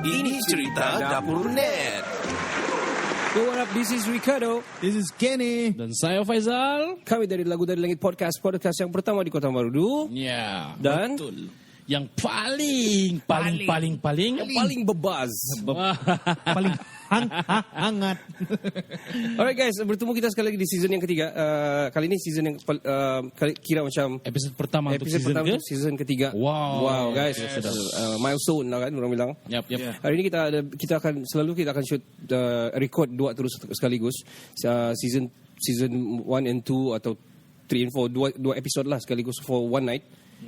Ini cerita Dapur Net. Yo, what up? This is Ricardo. This is Kenny. Dan saya Faizal. Kami dari Lagu Dari Langit Podcast yang pertama di Kota Marudu. Ya, Dan betul. Yang paling yang paling bebaz. Paling hangat. Alright guys, bertemu kita sekali lagi di season yang ketiga. Kali ini season yang kira macam episode pertama untuk season ke? untuk season ketiga. Wow guys, milestone lah kan orang bilang. Yap. Hari ini kita akan shoot record 2 terus sekaligus. Season 1 and 2 atau 3 and 4 dua episode lah sekaligus for one night.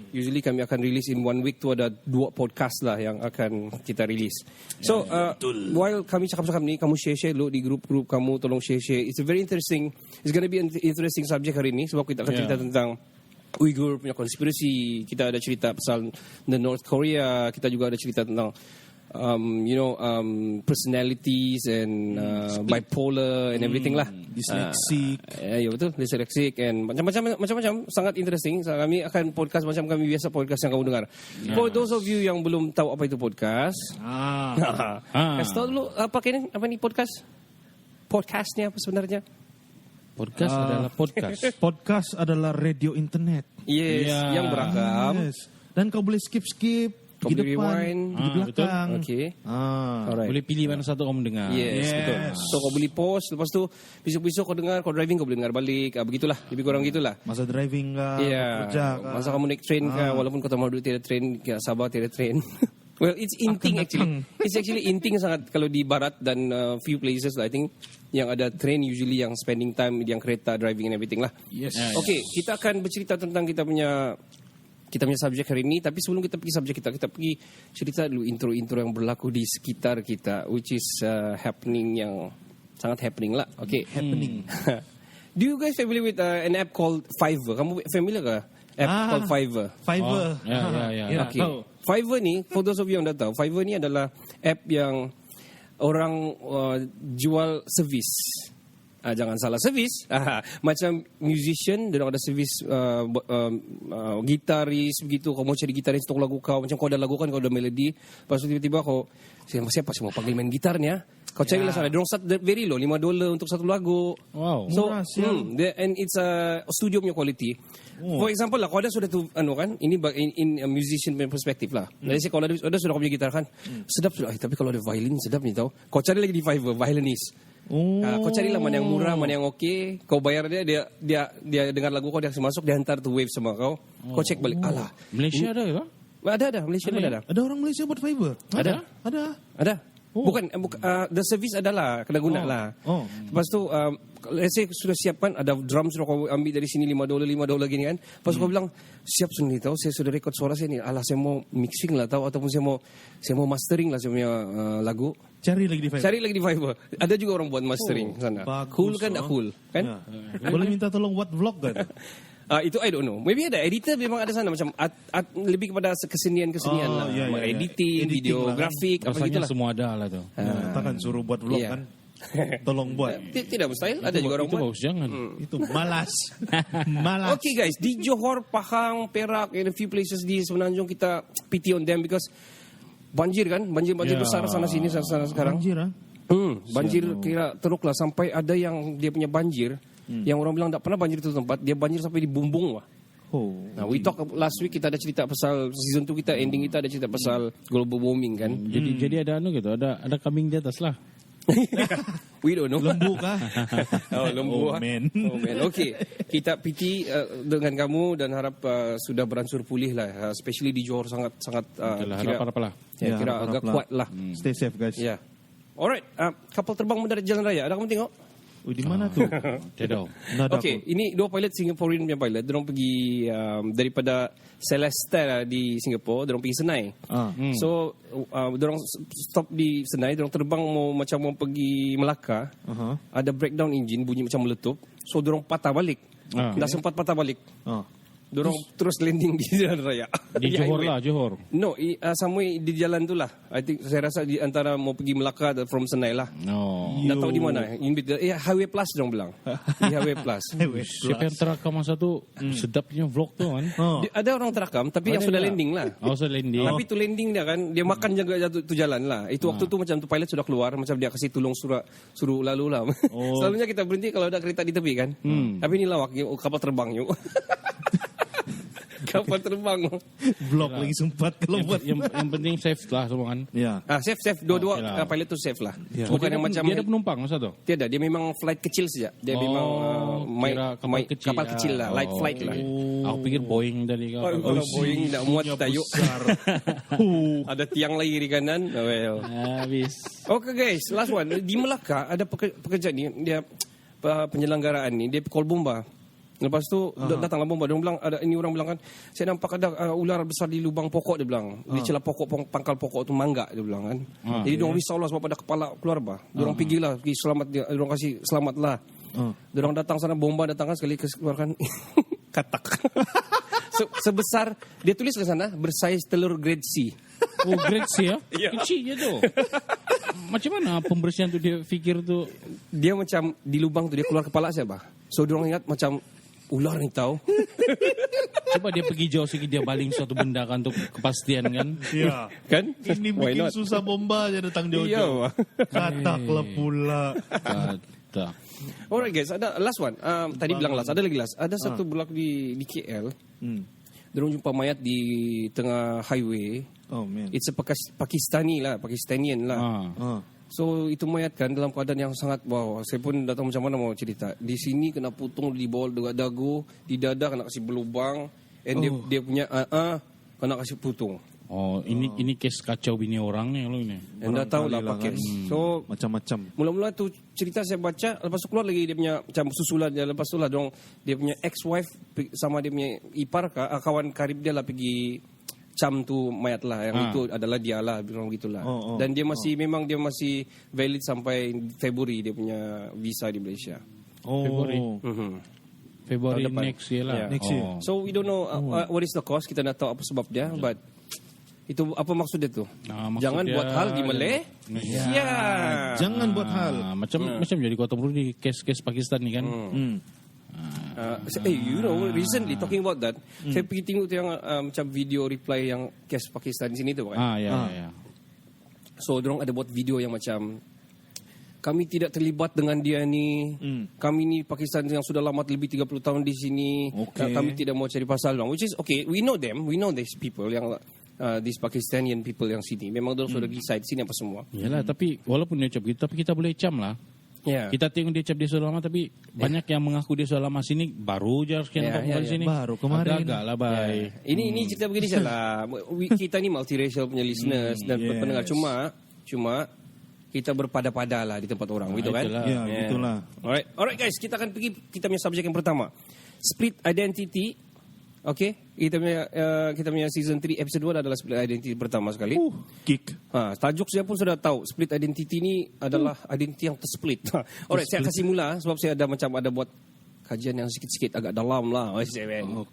Usually kami akan release in 1 week tu ada 2 podcast lah yang akan kita release. So while kami cakap-cakap ni, kamu share dulu di grup-grup kamu, tolong share. It's a very interesting, it's gonna be an interesting subject hari ni sebab kita akan cerita tentang Uyghur punya konspirasi. Kita ada cerita pasal the North Korea. Kita juga ada cerita tentang personalities and bipolar and everything lah. Dyslexic. Ya betul, dyslexic and macam-macam sangat interesting. So, kami akan podcast macam kami biasa podcast yang kamu dengar. For those of you yang belum tahu apa itu podcast, kasih tahu dulu apa ni podcast? Podcastnya apa sebenarnya? Podcast adalah podcast. Podcast adalah radio internet. Yes, yang beragam. Yes. Dan kau boleh skip Kau di boleh depan, rewind. di belakang. Okay. Alright. Boleh pilih mana satu kamu dengar. Yes, betul. So kau boleh pause, lepas tu besok-besok kau dengar, kau driving kau boleh dengar balik. Begitulah, lebih kurang gitulah. Masa driving ke, kerja ke. Masa kamu naik train ke, walaupun Kota Marudu tiada train, Sabah tiada train. Well, it's inting actually. It's actually inting sangat kalau di barat dan few places lah. I think yang ada train usually yang spending time yang kereta driving and everything lah. Yes. Okay, kita akan bercerita tentang kita punya subjek hari ini. Tapi sebelum kita pergi subjek kita pergi cerita dulu intro yang berlaku di sekitar kita, which is happening yang sangat happening lah. Okay. Happening. Do you guys familiar with an app called Fiverr? Kamu familiar ke? App called Fiverr. Fiverr. Ya. Okay. Fiverr ni, for those of you yang dah tahu, Fiverr ni adalah app yang orang jual servis. Jangan salah servis. Macam musician, dia ada servis gitaris begitu. Kau mau cari gitaris untuk lagu kau, macam kau ada lagu kan, kau ada melodi. Lepas tu tiba-tiba kau siapa sih mau panggil main gitarnya? Kau carilah sana. Dia orang start very low, $5 untuk satu lagu. Wow. So and it's a studio punya quality. For example lah, kau ada sudah tu kan, ini in a musician perspective lah. Jadi kalau ada sudah kau punya gitar kan, sedap sudah. Tapi kalau ada violin sedap ni tau. Kau cari lagi di Fiverr violinist. Kau carilah mana yang murah, mana yang okey. Kau bayar dia dengar lagu kau, dia masuk, dia hantar tu wave sama kau. Kau cek balik. Alah, Malaysia ada ke? Ada Malaysia pun ada. Ada orang Malaysia buat Fiverr? Ada. Bukan the service adalah kena guna lah. Lepas tu let's say sudah siapkan, ada drum sudah kau ambil dari sini $5 gini kan. Lepas kau bilang siap sudah ni tahu, saya sudah record suara saya ni. Alah, saya mau mixing lah tahu, ataupun saya mau mastering lah saya punya lagu. Cari lagi di Fiverr. Ada juga orang buat mastering sana. Bagus, cool kan? Tak cool kan? Ya. Boleh minta tolong buat vlog kan? Itu I don't know. Maybe ada editor memang ada sana macam lebih kepada kesenian lah. Editing, videografik, apa rasanya gitulah. semua ada lah tu. Takkan suruh buat vlog kan? Tolong buat. Tidak mustahil, ada juga orang itu buat. bagus, jangan. Itu malas. Okay guys, di Johor, Pahang, Perak, and a few places di Semenanjung kita pity on them because banjir besar sana sini sekarang. Banjir kira teruk lah, sampai ada yang dia punya banjir yang orang bilang tak pernah banjir itu tempat, dia banjir sampai di Bumbung lah. Nah, we talk last week, kita ada cerita pasal season 2 kita, ending kita ada cerita pasal global warming kan. Jadi ada gitu, ada kambing di atas lah. We don't know. Lembu kah? Lembu. Man. Okay, kita pity dengan kamu dan harap sudah beransur pulih lah. Especially di Johor sangat harap lah. Kira agak kuat lah. Stay safe guys. Yeah. Alright, kapal terbang mendarat jalan raya. Ada kamu tengok? Di mana tu? Tidak. Okay, ini 2 pilot Singaporean punya pilot. Diorang pergi daripada Celeste di Singapore, diorang pergi Senai. So diorang stop di Senai, diorang terbang mau pergi Melaka. Ada breakdown engine, bunyi macam meletup. So diorang patah balik. Dah sempat patah balik. Dorang terus landing di jalan raya. Di Johor highway. lah, Johor. No, somewhere di jalan tu lah. I think saya rasa di antara mau pergi Melaka atau from Senai lah. No. Tak tahu di mana. Highway Plus dorang bilang. Di Highway Plus. Siapa yang terakam masa tu sedapnya vlog tu kan? Ada orang terakam tapi yang Ada sudah tak? landing lah. Oh, sudah landing. Tapi tu landing dia kan, dia makan jaga jatuh tu jalan lah. Itu waktu tu macam tu pilot sudah keluar, macam dia kasih tolong suruh lalu lah. Selalunya kita berhenti kalau ada kereta di tepi kan. Tapi ni lawak, kapal terbang yuk. Kapal terbang. Vlog lagi sempat kalau buat. Yang penting safe lah semua kan. Ya. Safe. Dua-dua Okay lah. pilot tu safe lah. Ya. Bukan dia yang macam dia ada penumpang masa tu. tiada, dia memang flight kecil saja. Dia memang kira kapal kecil lah, light flight lah. Aku pikir Boeing tadi kau. Kalau Boeing tak muat tayo. Ada tiang lagi di kanan. Well. Habis. Okay guys, last one. Di Melaka ada pekerja ni, dia penyelenggaraan ni, dia call bomba. Lepas tu datanglah bomba. Dia bilang orang bilang kan, saya nampak ada ular besar di lubang pokok, dia bilang. Di celah pokok, pangkal pokok tu mangga, dia bilang kan. Jadi dia risau lah sebab ada kepala keluar bah. Dia orang pergi selamat dia, dia orang kasih selamat lah. Dia orang datang sana, bomba datang kan sekali keluarkan katak. Sebesar dia tulis ke sana bersaiz telur grade C. Oh, grade C ya? Ya. Kecil je tu. Macam mana pembersihan tu dia fikir tu? Dia macam di lubang tu dia keluar kepala siapa? So dia orang ingat macam ular ni tahu. Coba dia pergi jauh sikit, dia baling suatu benda kan untuk kepastian kan. Ya. Kan? Ini Why bikin not? susah bomba aja datang jauh-jauh. Iya. Kataklah pula. Tak. Alright guys, ada last one. Tadi bilang last, ada lagi last. Ada satu blok di KL. Diorang jumpa mayat di tengah highway. Oh man. It's a Pakistanian lah. So itu mayat kan dalam keadaan yang sangat wow. Saya pun datang macam mana mau cerita. Di sini kena putung di bawah dekat dagu, di dada kena kasih berlubang, and dia punya kena kasih putung. Oh, ini kes kacau bini orang ni kalau ini. Anda tahu lah pakai. So Macam-macam. mula-mula tu cerita saya baca, lepas tu keluar lagi dia punya macam susulan dia, lepas tu lah dia punya ex-wife sama dia punya ipar kawan karib dia lah pergi cam tu mayat lah, yang itu adalah dia lah, bilang gitulah. Dan dia masih memang dia masih valid sampai Februari dia punya visa di Malaysia. Februari. Februari Tahun depan. next year lah. Yeah. Next year. So we don't know what is the cause, kita nak tahu apa sebab dia, but itu apa maksud dia tu? Maksud Jangan dia- buat hal di Malaysia. Jangan buat hal. Macam jadi Kota Baru di kes Pakistan ni kan. You know, recently talking about that, saya pergi tengok tu yang macam video reply yang kes Pakistan di sini tu kan. Ya. So, dorang ada buat video yang macam, kami tidak terlibat dengan dia ni. Kami ni Pakistan yang sudah lama lebih 30 tahun di sini. Okay. Kami tidak mau cari pasal dong. Which is okay, we know them. We know these people yang these Pakistanian people yang sini. Memang dorang sudah reside sini apa semua. Yalah, tapi walaupun dia cap kita, tapi kita boleh cam lah. Yeah. Kita tengok dia cap dia sudah lama, tapi banyak yang mengaku dia sudah lama sini, baru je sekian tahun di sini. Baru kemarin. Agak lah, bye. Ini cerita begini salah. Kita ni multiracial punya listeners dan pendengar. Cuma kita berpada-pada lah di tempat orang, gitu kan? Itulah. Ya, gitulah. Alright guys, kita akan pergi kita punya subjek yang pertama. Split identity. Okay, kita punya season 3 episode 1 adalah split identity pertama sekali. Kick. Tajuk saya pun sudah tahu. Split identity ni adalah identity yang tersplit. Alright, saya kasih mula sebab saya ada buat kajian yang sikit-sikit agak dalam lah.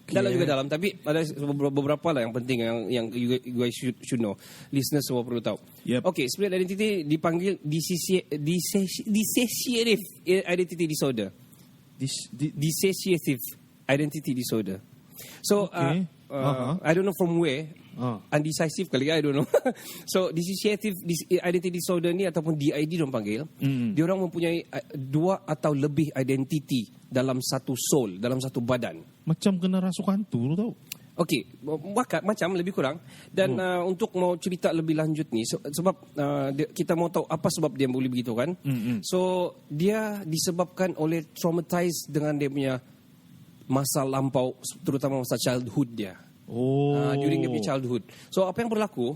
Dalam juga dalam, tapi ada beberapa lah yang penting yang you guys should know. Listeners semua perlu tahu. Yep. Okay, split identity dipanggil dissociative identity disorder. Dissociative identity disorder. So, Okay. I don't know from where. Undecisive kali, I don't know. So, dissociative identity disorder ni ataupun DID diorang panggil. Dia orang mempunyai dua atau lebih identity dalam satu soul, dalam satu badan. Macam kena rasuk hantu, lu tahu? Okey, macam lebih kurang. Dan untuk mau cerita lebih lanjut ni, sebab kita mau tahu apa sebab dia boleh begitu kan. So, dia disebabkan oleh traumatized dengan dia punya masa lampau, terutama masa childhood dia. During dia punya childhood. So, apa yang berlaku,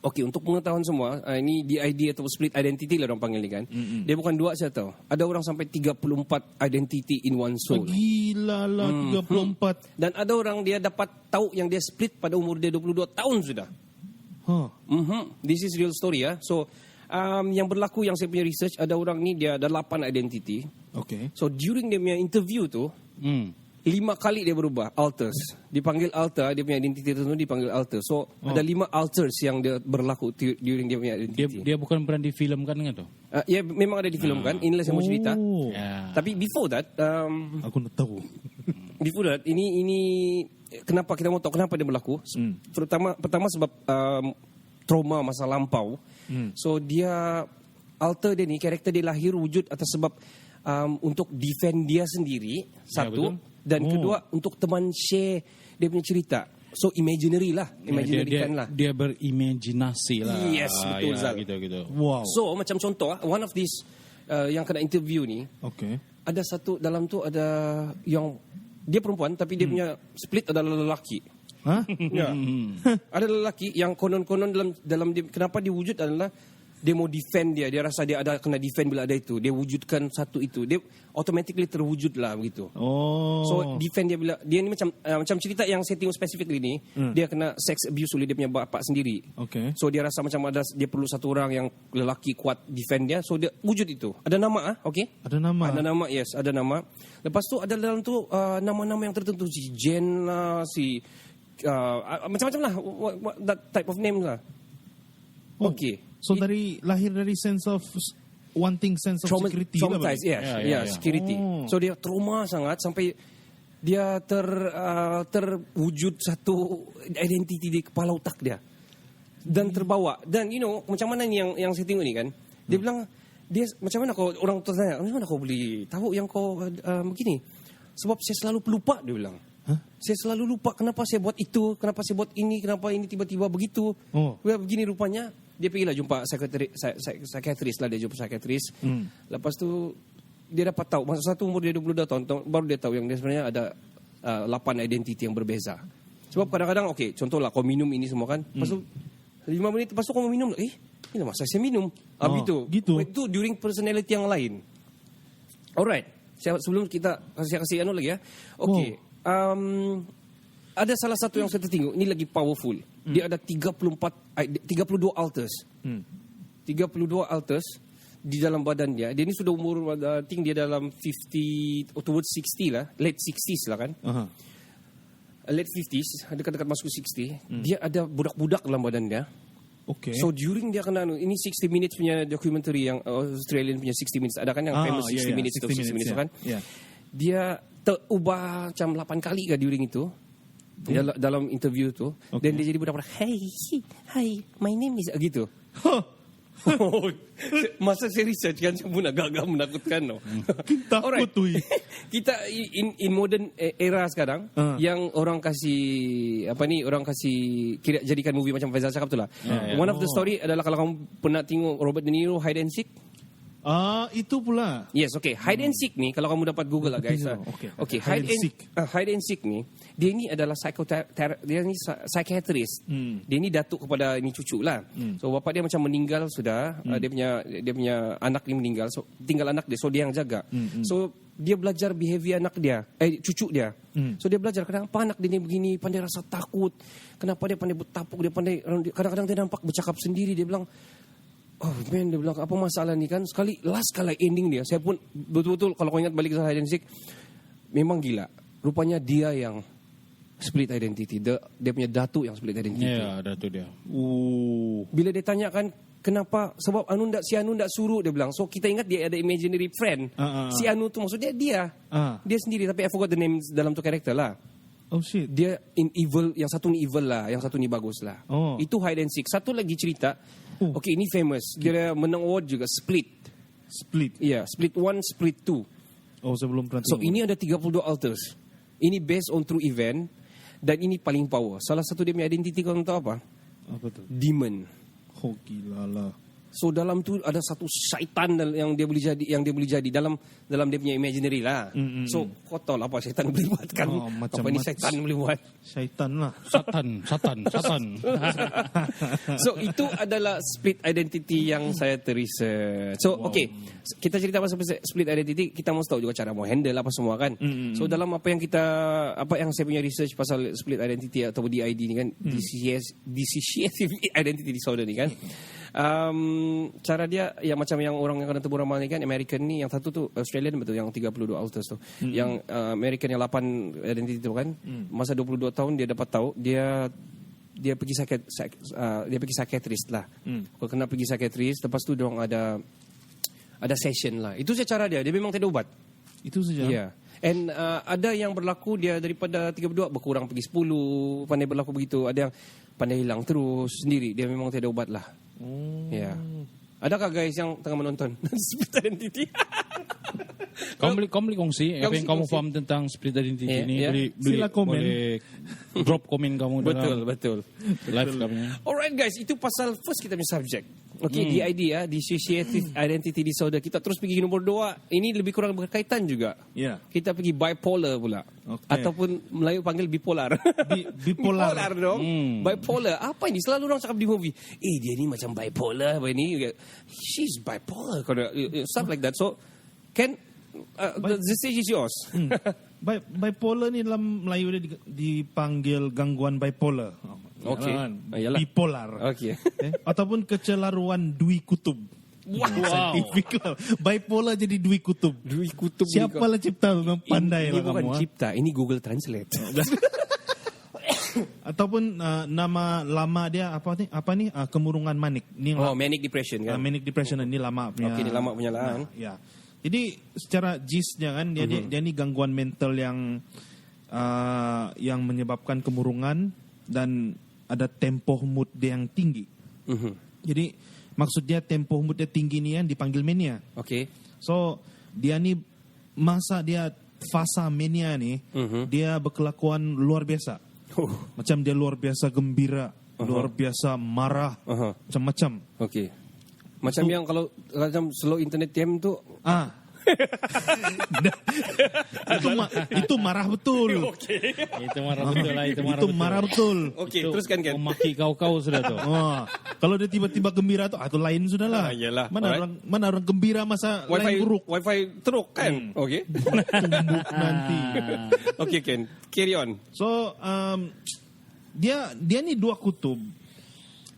okey, untuk pengetahuan semua, ini DID atau split identity lah orang panggil ni kan. Dia bukan dua saya tahu. Ada orang sampai 34 identity in one soul. Gila lah 34. Dan ada orang dia dapat tahu yang dia split pada umur dia 22 tahun sudah. This is real story ya. So, yang berlaku yang saya punya research, ada orang ni dia ada 8 identity. Okay. So, during dia punya interview tu, 5 kali dia berubah, alters. Dipanggil alter, dia punya identiti tertentu dipanggil alter. So, ada 5 alters yang dia berlaku during dia punya identiti. Dia bukan pernah difilmkan kan tu? Ya, memang ada di film kan. Inilah saya mau cerita. Oh, Ya. Tapi before that, aku nak tahu. ini kenapa kita mau tahu kenapa dia berlaku? Pertama sebab trauma masa lampau. So dia alter dia ni, karakter dia lahir wujud atas sebab untuk defend dia sendiri, satu, betul. dan kedua untuk teman share dia punya cerita. So imaginary lah, imaginary lah. Dia berimajinasi lah. Yes, betul, Zal. Gitu. Wow. So macam contoh, one of these yang kena interview ni, Okay. ada satu dalam tu ada yang dia perempuan tapi dia punya split adalah lelaki. Hah? Ya. Ada lelaki yang konon-konon dalam dia, kenapa dia wujud adalah dia mau defend dia rasa dia ada kena defend bila ada itu. Dia wujudkan satu itu. Dia automatically terwujud lah begitu. Oh. So defend dia bila dia ni macam cerita yang saya tengok specifically ni, dia kena sex abuse oleh dia punya bapak sendiri. Okay. So dia rasa macam dia perlu satu orang yang lelaki kuat defend dia. So dia wujud itu. Ada nama okey? Ada nama. Ada nama, yes, ada nama. Lepas tu ada dalam tu nama-nama yang tertentu, si Jen lah, si macam-macam lah, that type of name lah. Okay. So lahir dari sense of wanting sense of security lah. Traumatized, yes, Ya. security. Oh. So dia trauma sangat sampai dia terwujud satu identiti di kepala otak dia dan terbawa. Dan macam mana ni yang saya tengok ni kan, dia bilang dia macam mana kau, orang tanya macam mana kau boleh tahu yang kau begini, sebab saya selalu pelupa, dia bilang. Saya selalu lupa kenapa saya buat itu, kenapa saya buat ini, kenapa ini tiba-tiba begitu. Begini rupanya. Dia pergilah jumpa psikiatris lah, dia jumpa psikiatris. Lepas tu dia dapat tahu, masa satu umur dia 22 tahun baru dia tahu yang dia sebenarnya ada 8 identiti yang berbeza. Sebab kadang-kadang contohlah kau minum ini semua kan, lepas tu 5 minit lepas tu kau minum, ini masa saya minum. Gitu. Itu during personality yang lain. Alright. Sebelum kita kasih lagi ya. Okay. Ada salah satu yang saya tertengok, ini lagi powerful. Dia ada 32 alters. 32 alters di dalam badan dia. Dia ni sudah umur, I think dia dalam 50 towards 60 lah, late 60s lah kan. Late 50s, dekat-dekat masuk 60. Dia ada budak-budak dalam badan dia. Okay. So during dia kena ini 60 minutes punya documentary yang Australian punya 60 minutes, ada kan yang famous 60 minutes atau 60 minutes kan. Dia terubah macam 8 kali ke during itu. Dalam interview tu. Dan dia jadi budak-budak, hi, my name is gitu. Masa saya research kan, saya pun agak-agak menakutkan. Takut tu. Kita in modern era sekarang, yang orang kasih jadikan movie macam Faizal cakap tu lah. One of the story adalah kalau kamu pernah tengok Robert De Niro Hide and Seek. Itu pula. Yes, okay. Hide and Seek ni, kalau kamu dapat Google lah guys. Okay. Hide and Seek ni, dia ni adalah dia ni psychiatrist. Dia ni datuk kepada ini cucu lah. So bapak dia macam meninggal sudah. Dia punya anak ni meninggal. So tinggal anak dia. So dia yang jaga. So dia belajar behavior anak dia, cucu dia. So dia belajar kenapa anak dia ni begini, pandai rasa takut. Kenapa dia pandai bertapuk, dia pandai kadang-kadang dia nampak bercakap sendiri. Dia bilang, dia bilang apa masalah ni kan. Last kali ending dia, saya pun betul-betul kalau kau ingat balik ke Hide and Seek, memang gila. Rupanya dia yang split identity. Dia punya datuk yang split identity. Ya, datuk dia. Bila dia tanyakan kenapa, sebab si Anu ndak suruh, dia bilang. So kita ingat dia ada imaginary friend. Si Anu tu maksudnya dia. Dia sendiri, tapi I forgot the name dalam tu karakter lah. Oh shit. Dia evil, yang satu ni evil lah, yang satu ni bagus lah. Itu Hide and Seek. Satu lagi cerita. Okay, ini famous. Dia menang award juga, Split. Ya, Split 1, Split 2. Saya belum pernah So ini ada 32 alters. Ini based on true event. Dan ini paling power. Salah satu dia punya identiti, kau tahu apa? Apa tu? Demon. Gila lah. So dalam tu ada satu syaitan yang dia boleh jadi dalam dia punya imaginary lah. So kau tahu lah apa syaitan boleh buat kan? Apa ni syaitan boleh buat? Syaitan lah. Satan. So itu adalah split identity yang saya research. So okay, kita cerita pasal split identity, kita mesti tahu juga cara mau handle apa semua kan. So dalam apa yang saya punya research pasal split identity atau DID ni kan, dissociative identity disorder ni kan. Cara dia yang macam yang orang yang kena tebur ramal ni kan, American ni, yang satu tu Australian betul, yang 32 alters tu. Yang American yang 8 identity tu kan, masa 22 tahun dia dapat tahu dia pergi dia pergi psychiatrist lah. Kalau kena pergi psychiatrist, lepas tu diorang ada session lah. Itu saja cara dia memang tak ada ubat. Itu saja. Yeah. And ada yang berlaku dia daripada 32 berkurang pergi 10, pandai berlaku begitu. Ada yang pandai hilang terus sendiri. Dia memang tidak ada ubat lah. Ya. Adakah guys yang tengah menonton Split Identity? Kau boleh kongsi apa yang kamu faham tentang split identity ini. Sila komen. Boleh drop komen kamu dalam Betul. live kami. Alright guys, itu pasal first kita punya subject. Okay, DID dissociative identity disorder. Kita terus pergi ke nombor 2. Ini lebih kurang berkaitan juga. Ya. Kita pergi bipolar pula. Okay. Ataupun Melayu panggil bipolar. Bipolar. Bipolar dong. Bipolar. Apa ini? Selalu orang cakap di movie. Dia ni macam bipolar. Ini she's bipolar. Stuff like that. So, Ken, the stage is yours. Bipolar ni dalam Melayu dia dipanggil gangguan bipolar. Okay. Yalah. Bipolar. Okay. Ataupun kecelaruan dui kutub. Wow. Scientific lah. Bipolar jadi dui kutub. Dui kutub. Siapa lah cipta? Memang pandai ini lah bukan kamu. cipta. Ini Google Translate. Ataupun nama lama dia apa ni? Kemurungan manik. Ni Manic depression kan? manic depression ni lama punya. Okay, ni lama punya lah. Ya. Jadi secara gist-nya kan dia ni gangguan mental yang menyebabkan kemurungan dan ada tempo mood dia yang tinggi. Jadi maksud dia tempo mood dia tinggi ni kan dipanggil mania. Okay. So dia ni masa dia fasa mania ni dia berkelakuan luar biasa. Macam dia luar biasa gembira, luar biasa marah, macam-macam. Okay. Macam yang kalau macam slow internet time tu. Itu marah betul. Okay. Itu marah betul lah. Itu marah betul. Okay, teruskan kan. Memaki kau sudah tu. Kalau dia tiba-tiba gembira tu, itu lain sudah lah. Yalah. Mana orang gembira masa lain buruk. Wifi teruk kan. Okay. Tumbuk nanti. Okay Ken, carry on. So dia ni dua kutub.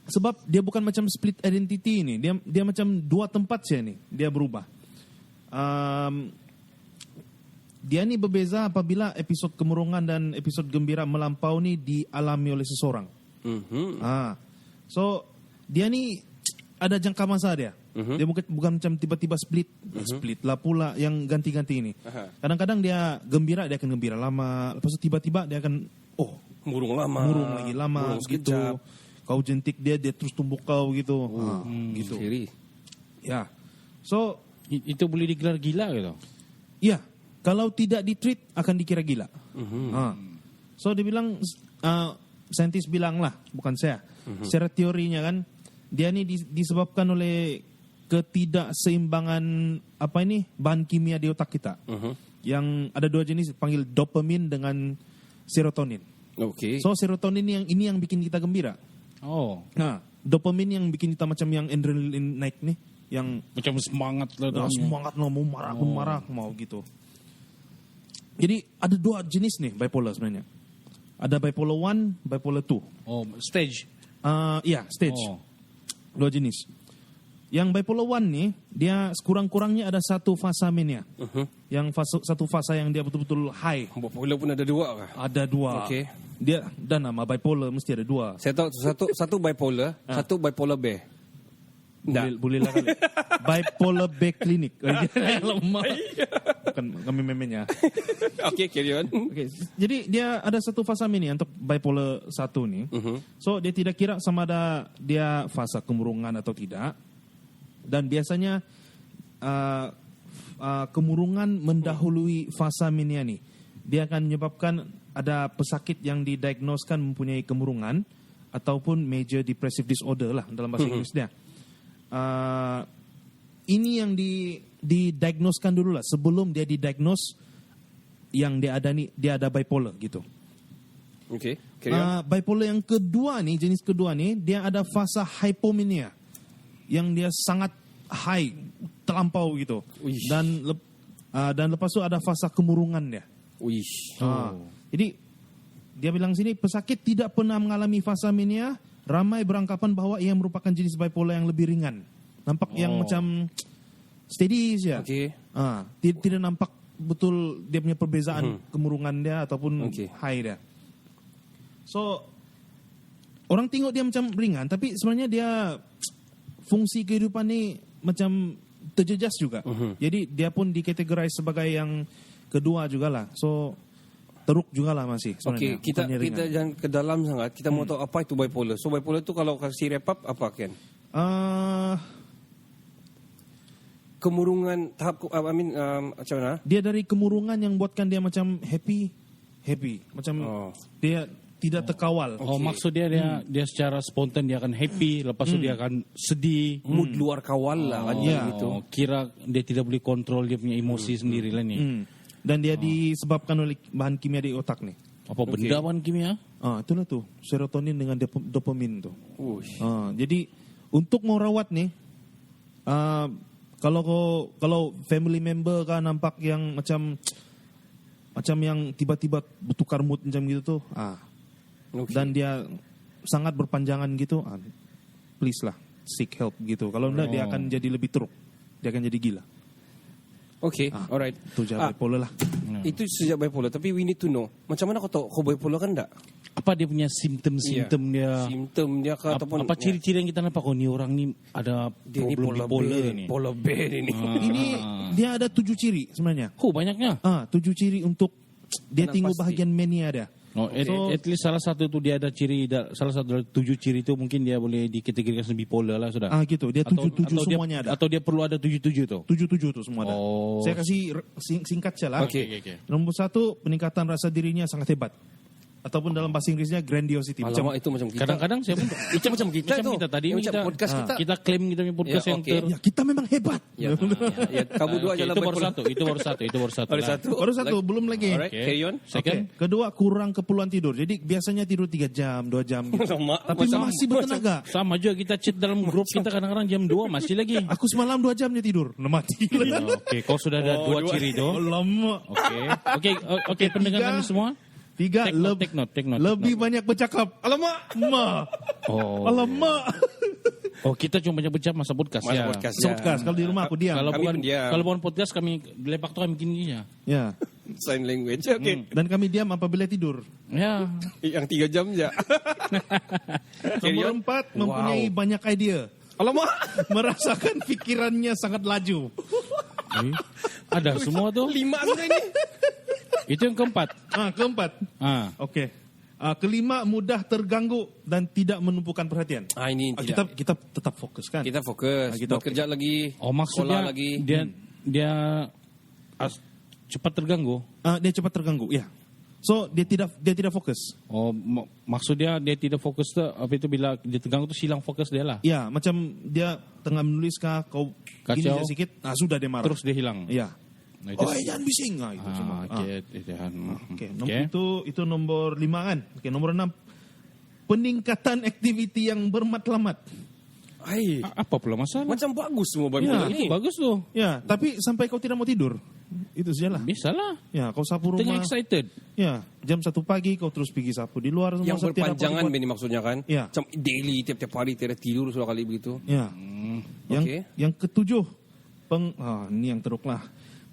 Sebab dia bukan macam split identity ni. Dia macam dua tempat saja ni. Dia berubah. Dia ni berbeza apabila episod kemurungan dan episod gembira melampau ni dialami oleh seseorang. So dia ni ada jangka masa dia. Dia bukan macam tiba-tiba split lah pula yang ganti-ganti ini. Kadang-kadang dia gembira, dia akan gembira lama. Lepas itu tiba-tiba dia akan murung lagi lama gitu. Kau jentik dia terus tumbuk kau gitu. Gitu. Scary. Ya. So itu boleh digelar gila gitu. ya, kalau tidak ditreat akan dikira gila. So dia bilang saintis bilang lah, bukan saya. Secara teorinya kan dia ni disebabkan oleh ketidakseimbangan bahan kimia di otak kita. Yang ada dua jenis, panggil dopamin dengan serotonin. Okay. So serotonin ini yang bikin kita gembira. Nah, dopamin yang bikin kita macam yang adrenalin naik nih, yang macam semangat lah. Semangat mau marah mau gitu. Jadi ada dua jenis nih bipolar sebenarnya. Ada bipolar 1, bipolar 2. Stage. Stage. Dua jenis. Yang bipolar 1 nih, dia sekurang-kurangnya ada satu fasa mania. Yang satu fasa yang dia betul-betul high. Bipolar pun ada dua kah? Ada dua. Okay. Dia dan nama bipolar mesti ada dua. Saya tahu satu bipolar, satu bipolar B. Boleh lah kali. Bipolar B Clinic. Lemah. Bukan kami memenya. Okay, carry on. Okay. Jadi dia ada satu fasa mania untuk bipolar 1 ni. So dia tidak kira sama ada dia fasa kemurungan atau tidak. Dan biasanya kemurungan mendahului fasa mania ni. Dia akan menyebabkan ada pesakit yang didiagnoskan mempunyai kemurungan ataupun major depressive disorder lah dalam bahasa Inggris dia. Ini yang didiagnoskan dulu lah sebelum dia didiagnose yang dia ada bipolar gitu. Okay. Bipolar yang kedua ni, jenis kedua ni, dia ada fasa hypomania yang dia sangat high, terlampau gitu. Dan lepas tu ada fasa kemurungan dia. Wish. Jadi dia bilang sini pesakit tidak pernah mengalami fasa mania ramai beranggapan bahwa ia merupakan jenis bipolar yang lebih ringan. Nampak yang macam steady saja. Okey. Tidak nampak betul dia punya perbezaan kemurungan dia ataupun high dia. So orang tengok dia macam ringan, tapi sebenarnya dia fungsi kehidupan ni macam terjejas juga. Jadi dia pun dikategorize sebagai yang kedua jugalah. So teruk jugalah masih Okey, sebenarnya. kita Bukannya ringan. jangan ke dalam sangat. Kita mau tahu apa itu bipolar. So bipolar tu kalau kasih wrap up apa Ken? Kemurungan tahap macam mana? Dia dari kemurungan yang buatkan dia macam happy. Macam dia tidak terkawal. Oh, maksud dia secara spontan dia akan happy, lepas tu dia akan sedih. Mood luar kawal lah kan gitu. Oh, kira dia tidak boleh kontrol dia punya emosi sendiri lah ni. Dan dia disebabkan oleh bahan kimia di otak ni. Apa benda bahan kimia? Itulah tu, serotonin dengan dopamin tu. Uish. Jadi untuk mau rawat ni, kalau family member kan nampak yang macam yang tiba-tiba bertukar mood macam gitu tu, dan dia sangat berpanjangan gitu, please lah seek help gitu. Kalau enggak dia akan jadi lebih teruk, dia akan jadi gila. Okay, alright. Itu je bipolar lah. Itu sejak bipolar. Tapi we need to know, macam mana kau tahu kau bipolar kan tak? Apa dia punya simptom-simptom dia? Simptom dia ke ataupun apa ciri-ciri yang kita nampak, ni orang ni ada dia ni problem bipolar ni? Polar bear ini. Ini dia ada 7 ciri sebenarnya. Oh, banyaknya. 7 ciri untuk dia Nak tinggal pasti. bahagian mania dia. Oh, at least salah satu tu dia ada ciri, salah satu dari 7 ciri tu mungkin dia boleh dikategorikan sebagai bipolar lah sudah. Gitu. Dia 7 semuanya ada. Atau dia perlu ada 7 tu. 7 tu semua ada. Oh. Saya kasih singkat saja lah. Okay. Nombor 1, peningkatan rasa dirinya sangat hebat. Ataupun dalam bahasa Inggrisnya grandiosity. Alamak, itu macam kita. Kadang-kadang saya pun Itu macam kita macam tu. kita tadi Yang macam podcast kita. kita klaim kita punya podcast Ya, yang okey. Ya, kita memang hebat. Ya, kamu dua aja lah itu baru bipolar. satu, itu baru satu. Baru lah. satu. Baru satu, belum lagi. Alright, Okay. carry on. Second, Oke. Kedua, kurang keperluan tidur. Jadi biasanya tidur 3 jam, 2 jam gitu. Sama. Tapi masih bertenaga. sama juga kita chat dalam grup kita kadang-kadang jam 2 masih lagi. Aku semalam 2 jam dia tidur. Mati. Okey, kau sudah ada dua ciri tu. Lama. Okey, pendengar Tiga. kami semua. 3, Take note. lebih banyak bercakap. Alamak. Oh. Alamak. Oh, kita cuma banyak bercakap masa podcast ya. Podcast ya. Podcast. Kalau di rumah aku diam. Kalau Kami bukan pendiam. kalau bukan podcast kami lepak tu kami bikin gini ya. Ya. Sign language. Okay. Dan kami diam apabila tidur. Ya. Yang 3 jam je. Carry Nomor on. 4, mempunyai banyak idea. Alamak. Merasakan pikirannya sangat laju. Ada semua tu. 5 sudah ini. Itu yang keempat. Keempat. Okey. Kelima, mudah terganggu dan tidak menumpukan perhatian. Ini Kita tetap fokus kan? kita fokus. Kita Kita kerja lagi. Oh, maksudnya sekolah lagi. dia cepat terganggu. Dia cepat terganggu, ya. So dia tidak fokus. Oh, maksud dia tidak fokus tu, apa itu bila dia terganggu tu hilang fokus dia lah. Ya, macam dia tengah menulis kah, kau gini Kacau. je sikit, sudah dia marah. Terus dia hilang. Ya. Nah, Jangan bising. Itu semua. Okey. Itu nomor 5 kan. Okey, nomor 6. Peningkatan aktiviti yang bermatlamat. Apa pula masalah? Macam bagus semua Ya, bipolar itu ni. bagus tu. Ya, tapi sampai kau tidak mau tidur. Itu sajalah. Bisalah. Ya, kau sapu Tengah rumah. excited. Ya, jam 1 pagi kau terus pergi sapu di luar semua. Yang setiap berpanjangan dapat- ini maksudnya kan. Ya. Macam daily tiap-tiap hari tidak tidur sudah kali begitu. Ya. Okey. Yang ketujuh, ini yang teruk lah.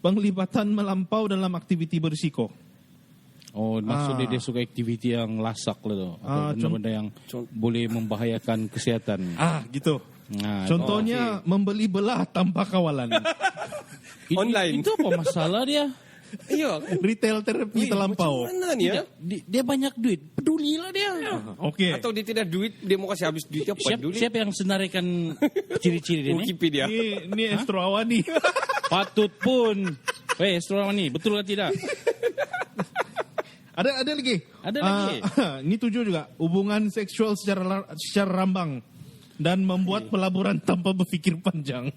Penglibatan melampau dalam aktiviti berisiko. Oh, maksudnya dia suka aktiviti yang lasak lah tu. Atau benda-benda yang boleh membahayakan kesihatan. Gitu. Nah, Contohnya membeli belah tanpa kawalan. Online. Itu apa masalah dia? Iya. Retail terapi terlampau. Macam mana ni ya? Dia banyak duit. Pedulilah dia. Okey. Atau dia tidak duit, dia mau kasih habis duit apa? Siapa yang senaraikan ciri-ciri dia ni? Wikipedia. Ini Astro Awani. Patut pun. Seorang ni, betul atau tidak? Ada lagi. Ada lagi. Ini 7 juga. Hubungan seksual secara rambang dan membuat pelaburan tanpa berfikir panjang.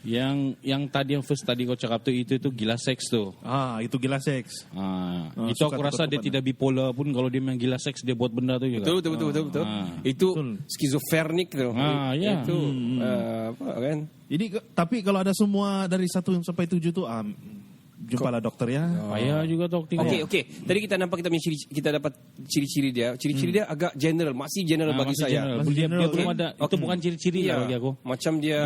Yang tadi yang first tadi kau cakap tu itu gila seks tu. Itu gila seks. Itu suka aku rasa dia tukar-tukar. tidak bipolar pun kalau dia memang gila seks dia buat benda tu juga. Betul. Itu skizofrenik tu. Ya. Itu apa kan? Jadi tapi kalau ada semua dari 1 sampai 7 tu jumpalah dokter ya. Payah juga dokter. Okey. Tadi kita nampak kita dapat ciri-ciri dia. Ciri-ciri dia agak general, masih general bagi masih saya. general. Masih Dia general, belum ada. Itu bukan ciri-ciri Iya, lah bagi aku. Macam dia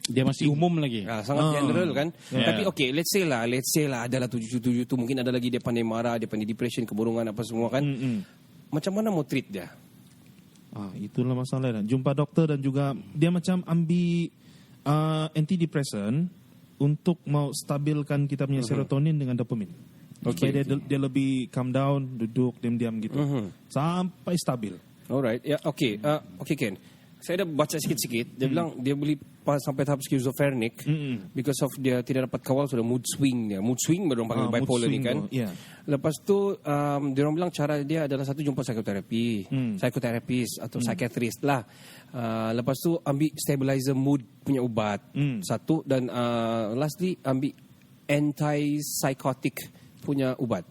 Dia masih umum lagi. sangat general kan. Yeah. Tapi okey, let's say lah adalah 7 tu mungkin ada lagi dia pandai marah, dia pandai depression, keborongan apa semua kan. Macam mana mau treat dia? Itulah masalahnya. Jumpa dokter dan juga dia macam ambil antidepresan untuk mau stabilkan kita punya serotonin dengan dopamin. Supaya dia lebih calm down, duduk diam-diam gitu. Sampai stabil. Alright. Ya, okey. Okey Ken. Saya dah baca sikit-sikit. Dia bilang dia boleh sampai tahap schizophrenic because of dia tidak dapat kawal sudah mood swing dia. Mood swing baru orang panggil bipolar ni kan. Lepas tu dia orang bilang cara dia adalah satu jumpa psikoterapi, psikoterapis atau psychiatrist lah. Lepas tu ambil stabilizer mood punya ubat. Satu dan lastly ambil antipsychotic punya ubat.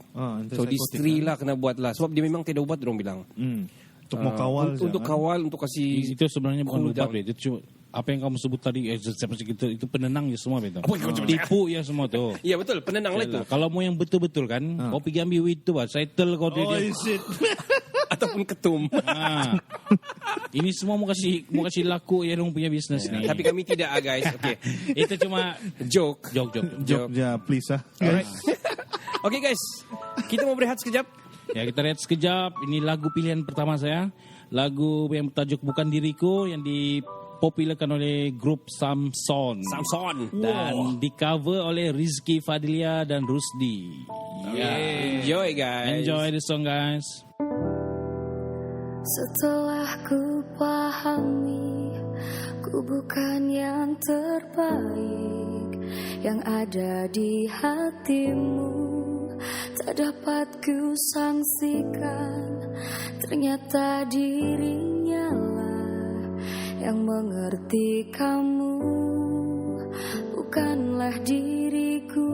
So these three lah kena buat lah. Sebab dia memang tidak ubat dia orang bilang. Untuk mau kawal untuk kawal, untuk kasih itu sebenarnya bukan ubat dia. Itu cuma apa yang kamu sebut tadi itu penenang je semua betul. Tipu ya semua tu. Ya betul, penenang lah itu. Kalau mau yang betul-betul kan, kau pergi ambil weed tu, settle kau dia. Ataupun ketum. Ini semua mau kasih laku ya dong punya bisnes ni. Tapi kami tidak guys. Okay. Itu cuma joke. Ya, please Alright. Okay guys, kita mau berehat sekejap. Ya, kita lihat sekejap. Ini lagu pilihan pertama saya. Lagu yang bertajuk Bukan Diriku yang dipopularkan oleh grup Samson. Dan di cover oleh Rizky Fadilia dan Rusdi. Enjoy guys. Enjoy the song guys. Setelah ku pahami, ku bukan yang terbaik yang ada di hatimu. Tak dapat ku sangsikan, ternyata dirinya lah yang mengerti kamu, bukanlah diriku.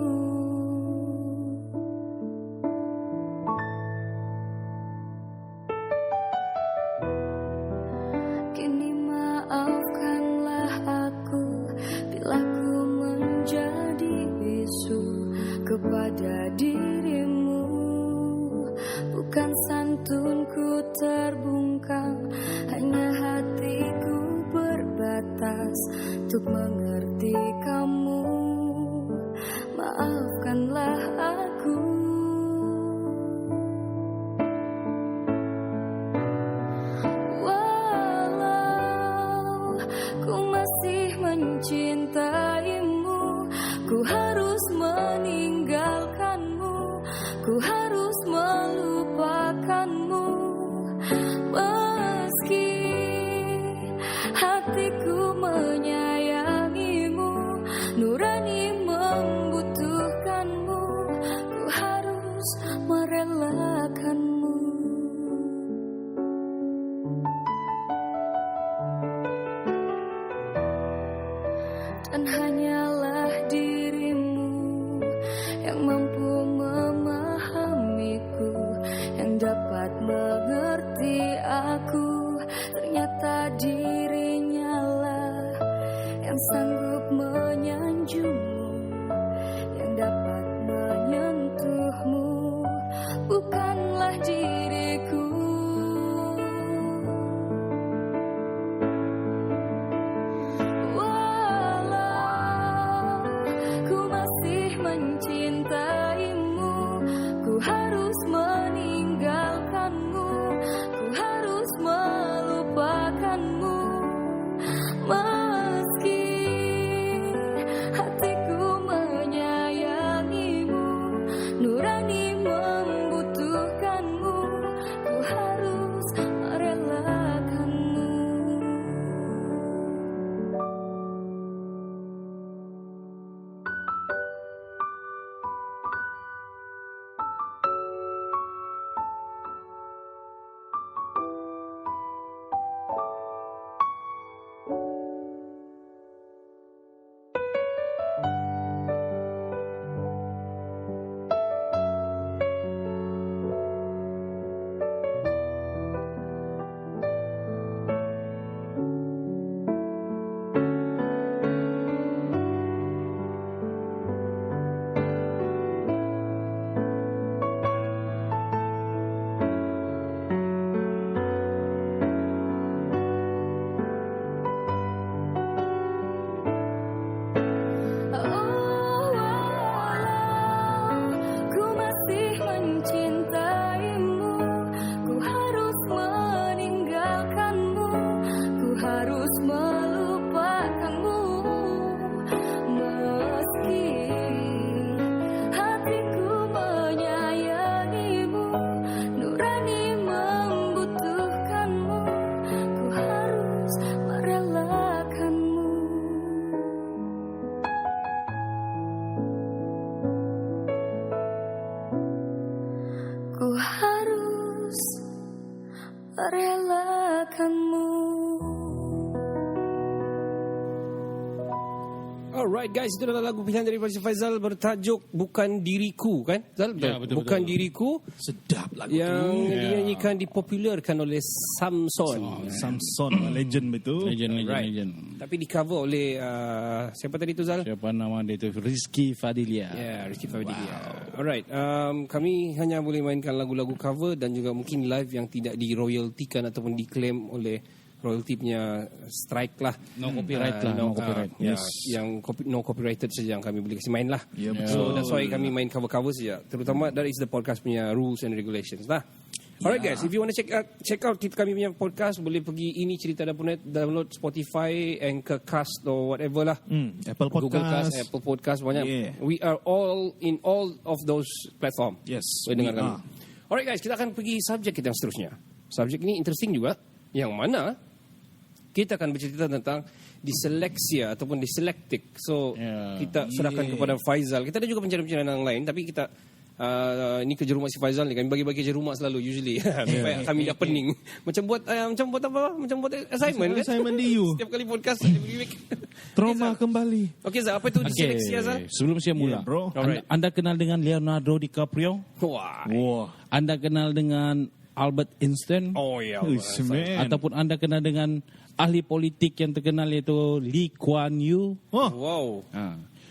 Kini maafkanlah aku bila ku menjadi bisu kepada dirimu. Bukan santunku terbungkam, hanya hatiku berbatas untuk mengerti kamu. Maafkanlah aku. Walau ku masih mencintaimu, ku harus meninggalkanmu, ku harus melupakanmu. Meski hatiku menyayangimu, nurani membutuhkanmu, ku harus merelakanmu. Dan hanyalah dirimu yang mampu memahamiku, yang dapat mengerti aku. Ternyata dirinya lah yang sanggup menyanjungmu, yang dapat menyentuhmu, bukanlah diriku. Mencintaimu, ku harus meninggalkanmu, ku harus melupakanmu. Meski Alright guys, itu adalah lagu pilihan dari Faizal bertajuk Bukan Diriku, kan? Zal? Ya, betul, Bukan betul. Diriku Sedap lagu yang tu. dinyanyikan, dipopularkan oleh Samson. Samson, legend betul. Legend. Tapi di cover oleh siapa tadi tu, Zal? Siapa nama dia tu? Rizky Fadilia. Ya, Rizky Fadilia. Alright, kami hanya boleh mainkan lagu-lagu cover dan juga mungkin live yang tidak di-royaltikan ataupun diklaim oleh royalty punya strike lah. No copyright lah, no copyright. Yes. Yang no copyrighted saja yang kami boleh kasi main lah. Ya, So that's why kami main cover-cover saja. Terutama that is the podcast punya rules and regulations lah. Alright guys, if you want to check out kami punya podcast, boleh pergi Ini Cerita Dapur Net, download Spotify, Anchorcast or whatever lah. Apple Podcast. Google Cast, Apple Podcast, banyak. Yeah. We are all in all of those platform. Yes, Boleh dengar we kami. are. Alright guys, kita akan pergi subjek kita yang seterusnya. Subjek ini interesting juga, yang mana kita akan bercerita tentang dyslexia ataupun dyslexic. So kita serahkan kepada Faizal. Kita ada juga pencarian-pencarian yang lain, tapi kita ini kerja rumah si Faizal ni. Kami bagi-bagi kerja rumah selalu usually. Supaya kami dah pening. Macam buat apa? Macam buat assignment kan? Assignment di you. Setiap kali podcast every week. Trauma kembali. Okey Zal, apa itu dyslexia Zal? Sebelum saya mula, Yeah, bro. Alright. anda kenal dengan Leonardo DiCaprio? Wah. Wah. Anda kenal dengan Albert Einstein? Oh ya. Man. Ataupun anda kenal dengan ahli politik yang terkenal iaitu Lee Kuan Yew? Oh, Wow.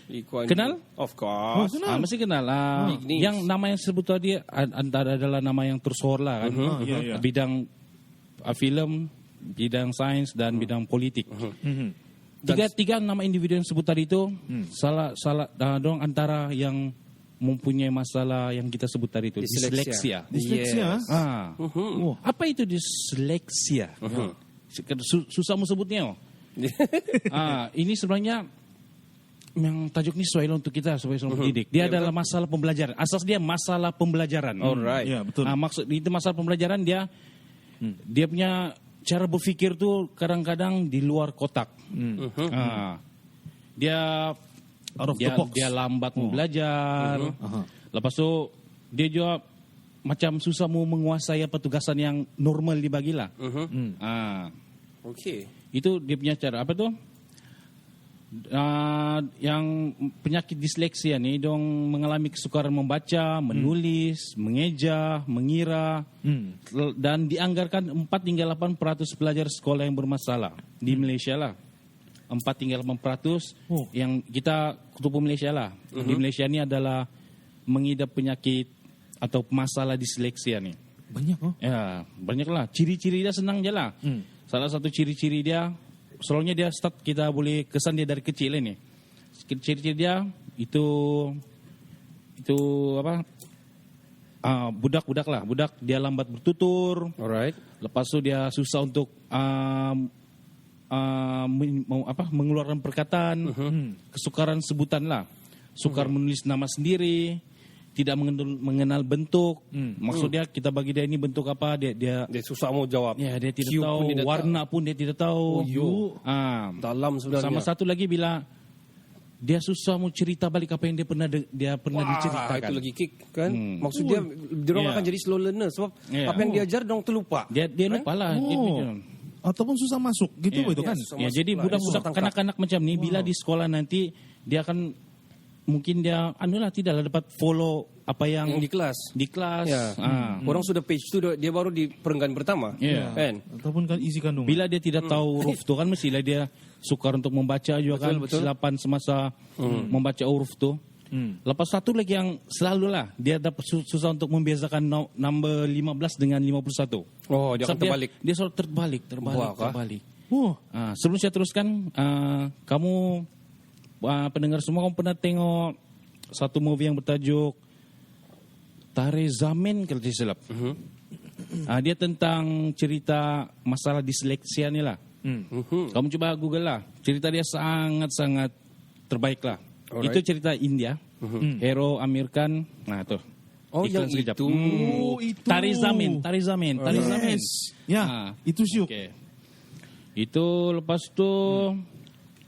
Lee Kuan Yew. Kenal? Of course. Mesti kenal lah. Big names. Yang nama yang sebut tadi antara adalah nama yang tersohor lah kan. ya. Bidang filem, bidang sains dan bidang politik. Tiga nama individu yang sebut tadi itu salah dong antara yang mempunyai masalah yang kita sebut tadi itu Dyslexia. Dyslexia. Yes. Apa itu dyslexia? Susah mau sebutnya. Ini sebenarnya yang tajuk ini sesuai untuk kita sebagai seorang pendidik. Dia adalah masalah pembelajaran. Asas dia masalah pembelajaran. Alright. Ya, betul. Maksud itu masalah pembelajaran dia punya cara berpikir tuh kadang-kadang di luar kotak. Dia Out of the box. dia lambat mau belajar. Lepas tu dia juga macam susah mau menguasai tugasan yang normal dibagilah. Okey. Itu dia punya cara apa tuh? Yang penyakit disleksia nih dong mengalami kesukaran membaca, menulis, mengeja, mengira dan dianggarkan 4 hingga 8% pelajar sekolah yang bermasalah di Malaysia lah. 4 hingga 8% yang kita kutubu Malaysia lah. Di Malaysia ini adalah mengidap penyakit atau masalah disleksia nih. Banyak Ya, banyak lah. Ciri-ciri dia senang je lah. Salah satu ciri-ciri dia, selalunya dia start kita boleh kesan dia dari kecil ini. Ciri-ciri dia itu apa? Budak-budak lah. Budak dia lambat bertutur. Alright. Lepas tu dia susah untuk mengeluarkan perkataan, kesukaran sebutan lah. Sukar menulis nama sendiri, tidak mengenal bentuk. Maksudnya kita bagi dia ini bentuk apa, dia susah mau jawab. ya dia tidak Cue tahu, pun dia tak warna pun dia tidak tahu. Dalam sebenarnya. Sama satu lagi bila dia susah mau cerita balik apa yang dia pernah diceritakan. Itu lagi kick kan. Maksud dia orang akan jadi slow learner sebab apa yang diajar dong terlupa. Dia lupa lah. Ataupun susah masuk gitu itu kan. Ya, jadi budak-budak kanak-kanak macam ni bila di sekolah nanti dia akan mungkin dia tidaklah dapat follow apa yang di kelas. Di kelas. Ya. Orang sudah page tu dia baru di perenggan pertama. Ya. Kan? Ataupun kan isi kandungan. Bila dia tidak tahu huruf tu kan mestilah dia sukar untuk membaca juga kan. Kesilapan semasa membaca huruf tu. Lepas satu lagi yang selalu lah dia dapat susah untuk membiasakan nombor 15 dengan 51. Oh, dia akan terbalik. Dia selalu terbalik. Sebelum saya teruskan, kamu pendengar semua, kamu pernah tengok satu movie yang bertajuk Tare Zameen kalau tidak silap. Dia tentang cerita masalah disleksia ni lah. Kamu coba Google lah. Cerita dia sangat-sangat terbaik lah. Alright. Itu cerita India. Hero Amir Khan. Nah tuh. Oh, Iklan yang sekejap. itu. Itu. Tare Zameen. Yes. Ya, itu siuk. Okay. Itu lepas tu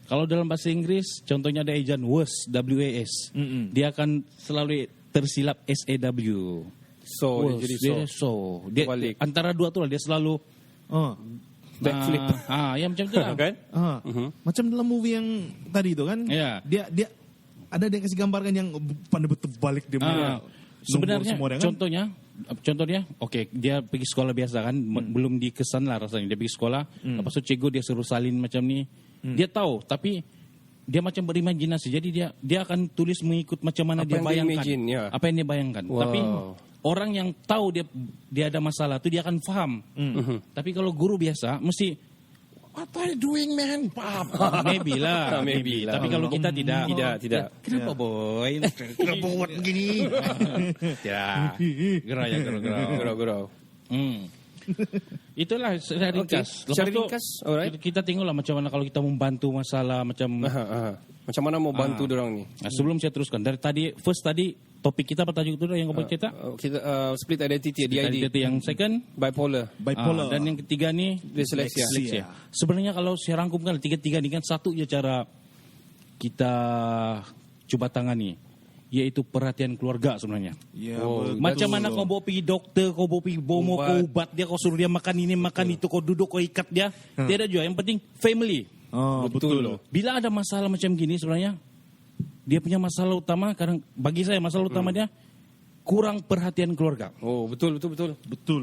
kalau dalam bahasa Inggris contohnya ada ejaan WAS, WAS. Dia akan selalu tersilap SAW. So, dia jadi Dia so. Dia Balik. antara dua tu lah dia selalu Backflip. Ya macam tu lah. Kan? Macam dalam movie yang tadi itu kan, Ya. dia ada dia kasih gambarkan yang pandai betul balik dia punya Sebenarnya nombor semua, contohnya okey, dia pergi sekolah biasa kan, belum dikesan lah rasanya. Dia pergi sekolah, lepas tu cikgu dia suruh salin macam ni. Dia tahu, tapi dia macam berimajinasi. Jadi dia akan tulis mengikut macam mana Apa dia yang dia bayangkan. imagine, ya. Apa yang dia bayangkan. Wow. Tapi orang yang tahu dia ada masalah tu dia akan faham. Tapi kalau guru biasa mesti what are you doing, man? Maybe lah. Maybe lah. Tapi kalau kita tidak. Tidak. Kenapa boy? Kenapa buat begini? Ya. Gerau. Itulah secara ringkas. Okay. Secara Lepas tu, ringkas, alright. kita tengoklah macam mana kalau kita membantu masalah macam. Macam mana mau bantu dorang ni? Sebelum saya teruskan dari tadi, topik kita apa tajuk itu yang apa cerita? Kita split identity, DID. Identity yang second Bipolar. dan yang ketiga ni Dyslexia. Sebenarnya kalau saya rangkumkan tiga-tiga ni kan satu je cara kita cuba tangani, yaitu perhatian keluarga sebenarnya. Macam mana kau bawa pergi dokter, kau bawa pergi bomo, kau ubat dia, kau suruh dia makan ini, makan itu, kau duduk, kau ikat dia. Tiada juga. Yang penting family. Betul. Bila ada masalah macam gini sebenarnya, dia punya masalah utama, bagi saya masalah utama dia kurang perhatian keluarga. Betul.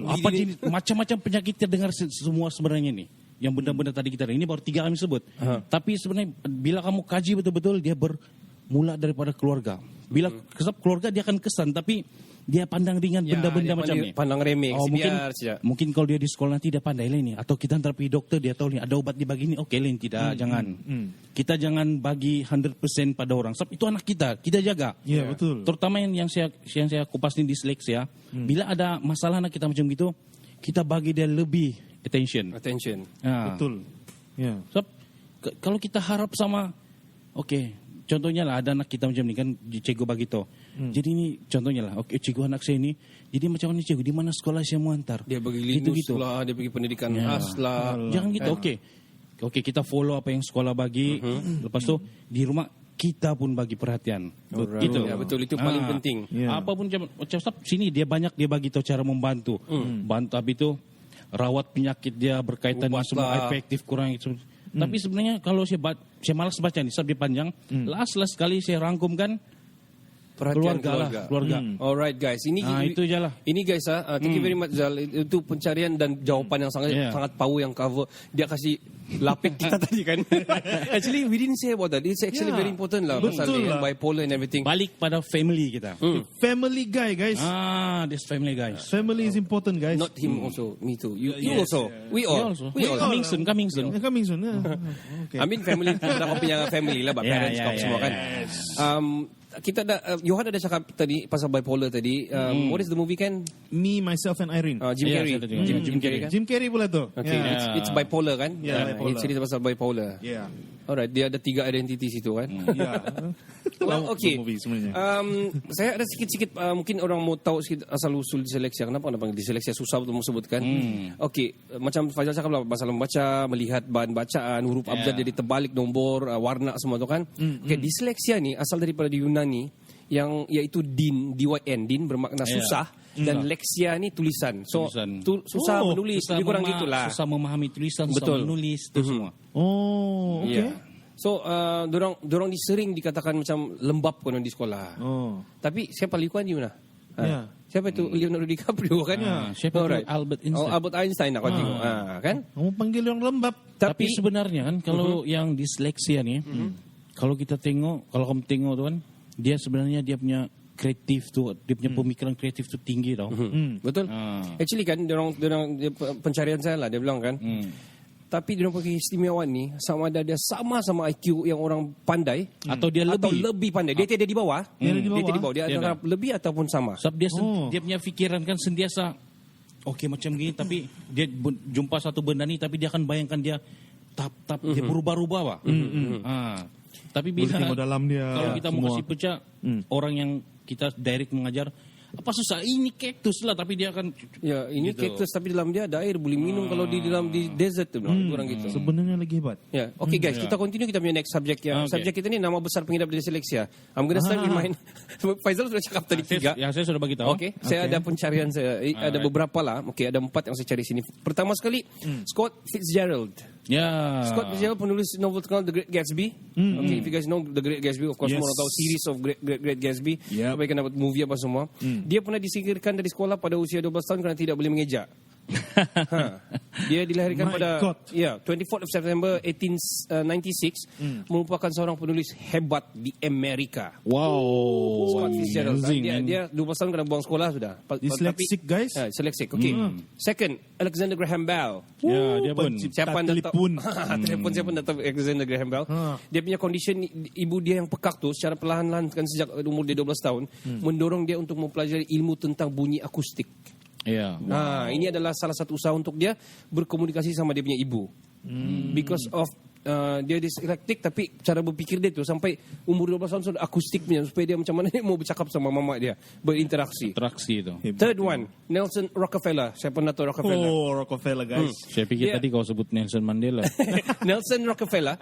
Apa jenis macam-macam penyakit terdengar semua sebenarnya ni. Yang benda-benda tadi kita ini baru 3 kami sebut. Tapi sebenarnya bila kamu kaji betul-betul dia bermula daripada keluarga. Bila kesap keluarga dia akan kesan, tapi dia pandang ringan benda-benda macam ni. Pandang remeh. Mungkin kalau dia di sekolah nanti dia pandai lah ni. Atau kita hantar pergi dokter, dia tahu ni ada ubat dibagi ni. Okey lah, tidak, jangan. Kita jangan bagi 100% pada orang. Sebab itu anak kita jaga. Ya, betul. Terutama yang saya kupas ni disleksia. Bila ada masalah anak kita macam gitu, kita bagi dia lebih attention. Betul. Ya. Sebab kalau kita harap sama, contohnya lah ada anak kita macam ni kan, cikgu bagi tahu. Jadi ni contohnya lah, cikgu anak saya ni, jadi macam mana cikgu, di mana sekolah saya mau hantar? Dia bagi linus lah, dia bagi pendidikan khas lah. Jangan gitu, okey kita follow apa yang sekolah bagi, lepas tu di rumah kita pun bagi perhatian. Gitu. Ya, betul, itu paling penting. Apapun macam sini dia banyak dia bagi tahu cara membantu. Bantu habis itu rawat penyakit dia berkaitan dengan semua efektif kurang itu. Tapi sebenarnya kalau saya malas baca ni sebab dia panjang, last sekali saya rangkumkan Perhatian keluarga. Alright guys, itu je lah. Ini guys, thank you very much Zal. Itu pencarian dan jawapan yang sangat power yang cover. Dia kasih lapik kita tadi kan. Actually we didn't say about that. It's actually very important lah pasal bipolar and everything. Balik pada family kita. Family guy, guys. This family guys. Family is important, guys. Not him also, me too. You also. We all. Coming soon. Coming soon. Okay. I mean family, kita punya family lah, parents kau semua kan. Kita Johan ada cakap tadi pasal bipolar tadi. What is the movie kan? Me, Myself and Irene. Jim Carrey. Jim Carrey kan? Jim Carrey pula tu. Okay, it's bipolar kan? Bipolar. It's cerita pasal bipolar. Yeah. Alright, dia ada 3 identiti situ kan? Well, okay. Saya ada sikit-sikit mungkin orang mau tahu sikit asal usul disleksia. Kenapa nak panggil disleksia, susah untuk sebutkan. Okay, macam Faizal cakap lah, masalah membaca, melihat bahan bacaan, huruf abjad jadi terbalik, nombor, warna semua tu kan. Okay, disleksia ni asal daripada Yunani yang iaitu din, din bermakna susah. Dan leksia ni tulisan. So susah menulis, lebih kurang gitulah. Susah memahami tulisan, susah menulis itu semua. Okay. So dorang sering dikatakan macam lembab konon di sekolah. Tapi siapa Lee Kuan Yew lah? Siapa itu Leonardo DiCaprio kan? Siapa itu Albert Einstein? Albert Einstein aku tengok. Kan? Kamu panggil orang lembab. Tapi sebenarnya kan kalau yang disleksia ni, kalau kita tengok, kalau kamu tengok tu kan, dia sebenarnya dia punya kreatif tu, dia punya pemikiran kreatif tu tinggi tau. Betul. Actually kan dorang pencarian saya lah dia bilang kan. Tapi dia punya keistimewaan ni sama ada dia sama IQ yang orang pandai atau dia lebih pandai. Dia tidak di bawah. Dia tidak di bawah. Dia antara lebih ataupun sama. Sebab dia punya fikiran kan sentiasa macam gini, tapi dia jumpa satu benda ni tapi dia akan bayangkan dia tap dia berubah-ubah lah. Tapi bila dalam dia kalau kita mau kasih pecah orang yang kita direct mengajar, Apa susah? Ini kaktus lah, tapi dia akan Ya, ini Gitu. kaktus tapi dalam dia ada air, boleh minum kalau di dalam di desert tu, orang gitu. Sebenarnya lagi hebat. Ya, okay guys, kita continue kita punya next subject ya. Okay. Subjek kita ni nama besar pengidap disleksia. I'm gonna start with mine. Faizal sudah cakap tadi 3. Ya, saya sudah bagi tahu. Okey, saya ada pencarian saya. Ada beberapa lah. Okey, ada 4 yang saya cari sini. Pertama sekali, Scott Fitzgerald. Ya. Scott Fitzgerald penulis novel terkenal The Great Gatsby. Okay, if you guys know The Great Gatsby, of course, Yes. semua orang tahu series of Great Gatsby. Yep. Sampai kena buat movie apa semua. Dia pernah disingkirkan dari sekolah pada usia 12 tahun kerana tidak boleh mengejak. Dia dilahirkan My pada God. 24 of September 1896, merupakan seorang penulis hebat di Amerika. Wow. Scott Fitzgerald. Amazing, Dia, man. dia 12 tahun kena buang sekolah sudah. Dyslexic, guys. Dyslexic. Okay. Second, Alexander Graham Bell. Ya, dia pun. Siapa anda telefon. tahu? Telefon siapa anda tahu Alexander Graham Bell? Dia punya condition, ibu dia yang pekak tu secara perlahan-lahan kan sejak umur dia 12 tahun mendorong dia untuk mempelajari ilmu tentang bunyi akustik. Ya. Ini adalah salah satu usaha untuk dia berkomunikasi sama dia punya ibu. Because of dia dyslektik, tapi cara berpikir dia tu sampai umur 12 tahun sudah akustik punya, supaya dia macam mana dia mau bercakap sama mama dia, berinteraksi. Interaksi itu. Third one, Nelson Rockefeller. Saya pernah tahu Rockefeller. Oh, Rockefeller, guys. Saya pikir Dia- tadi kau sebut Nelson Mandela. Nelson Rockefeller.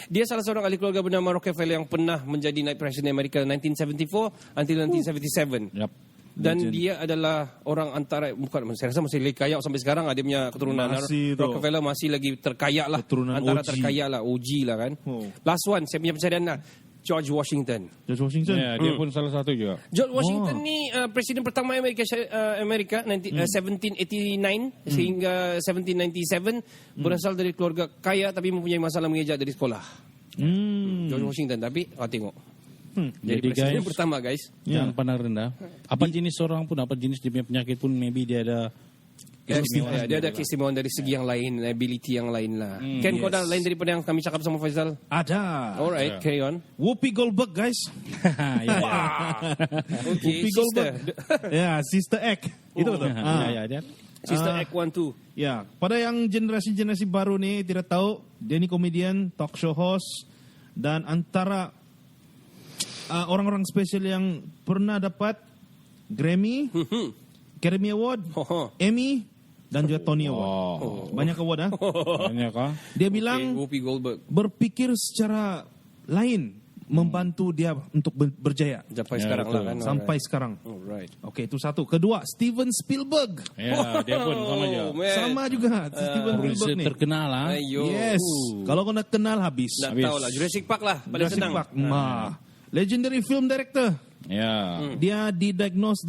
Dia salah seorang ahli keluarga bernama Rockefeller yang pernah menjadi Night President Amerika 1974 until 1977. Yap. Dan Legend. dia adalah orang antara, bukan, saya rasa masih lagi kaya sampai sekarang, dia punya keturunan. Masih tu. Rockefeller masih lagi terkaya lah. Keturunan antara OG. terkaya lah, OG lah kan. Oh. Last one, saya punya pencarian lah. George Washington. George Washington. Ya, dia pun salah satu juga. George Washington ni presiden pertama Amerika 1789 sehingga 1797, berasal dari keluarga kaya tapi mempunyai masalah mengejak dari sekolah. George Washington, tapi tengok. Jadi Jadi, presiden guys, pertama guys. Jangan pandang rendah. Apa jenis orang pun, apa jenis dia punya penyakit pun, maybe dia ada Dia ada keistimewaan dari segi yang lain, ability yang lain lah. Ken, kau ada lain daripada yang kami cakap sama Faizal? Ada. Alright, carry on. Whoopi Goldberg, guys. ya, Okay, Whoopi sister. Goldberg. Ya, Sister Act. Itu betul. ya, dia. Sister Act 1, 2. Ya, pada yang generasi-generasi baru nih tidak tahu, dia ni komedian, talk show host, dan antara orang-orang spesial yang pernah dapat Grammy, Academy Award, Emmy, dan juga Tony Award. Banyak award Banyak kah? Dia bilang Whoopi Goldberg. berpikir secara lain membantu dia untuk berjaya Sampai Ya, sekarang betul. lah kan. sampai sekarang. Alright. Oke, itu satu. Kedua, Steven Spielberg. Ya, dia pun sama aja. man. Sama juga Steven Producer Spielberg nih. terkenal lah. Ayo. Yes. Kalau kau nak kenal habis. Nak Habis. tahu lah. Jurassic Park lah. Paling Jurassic senang. Park. Legendary film director. Ya. Dia didiagnose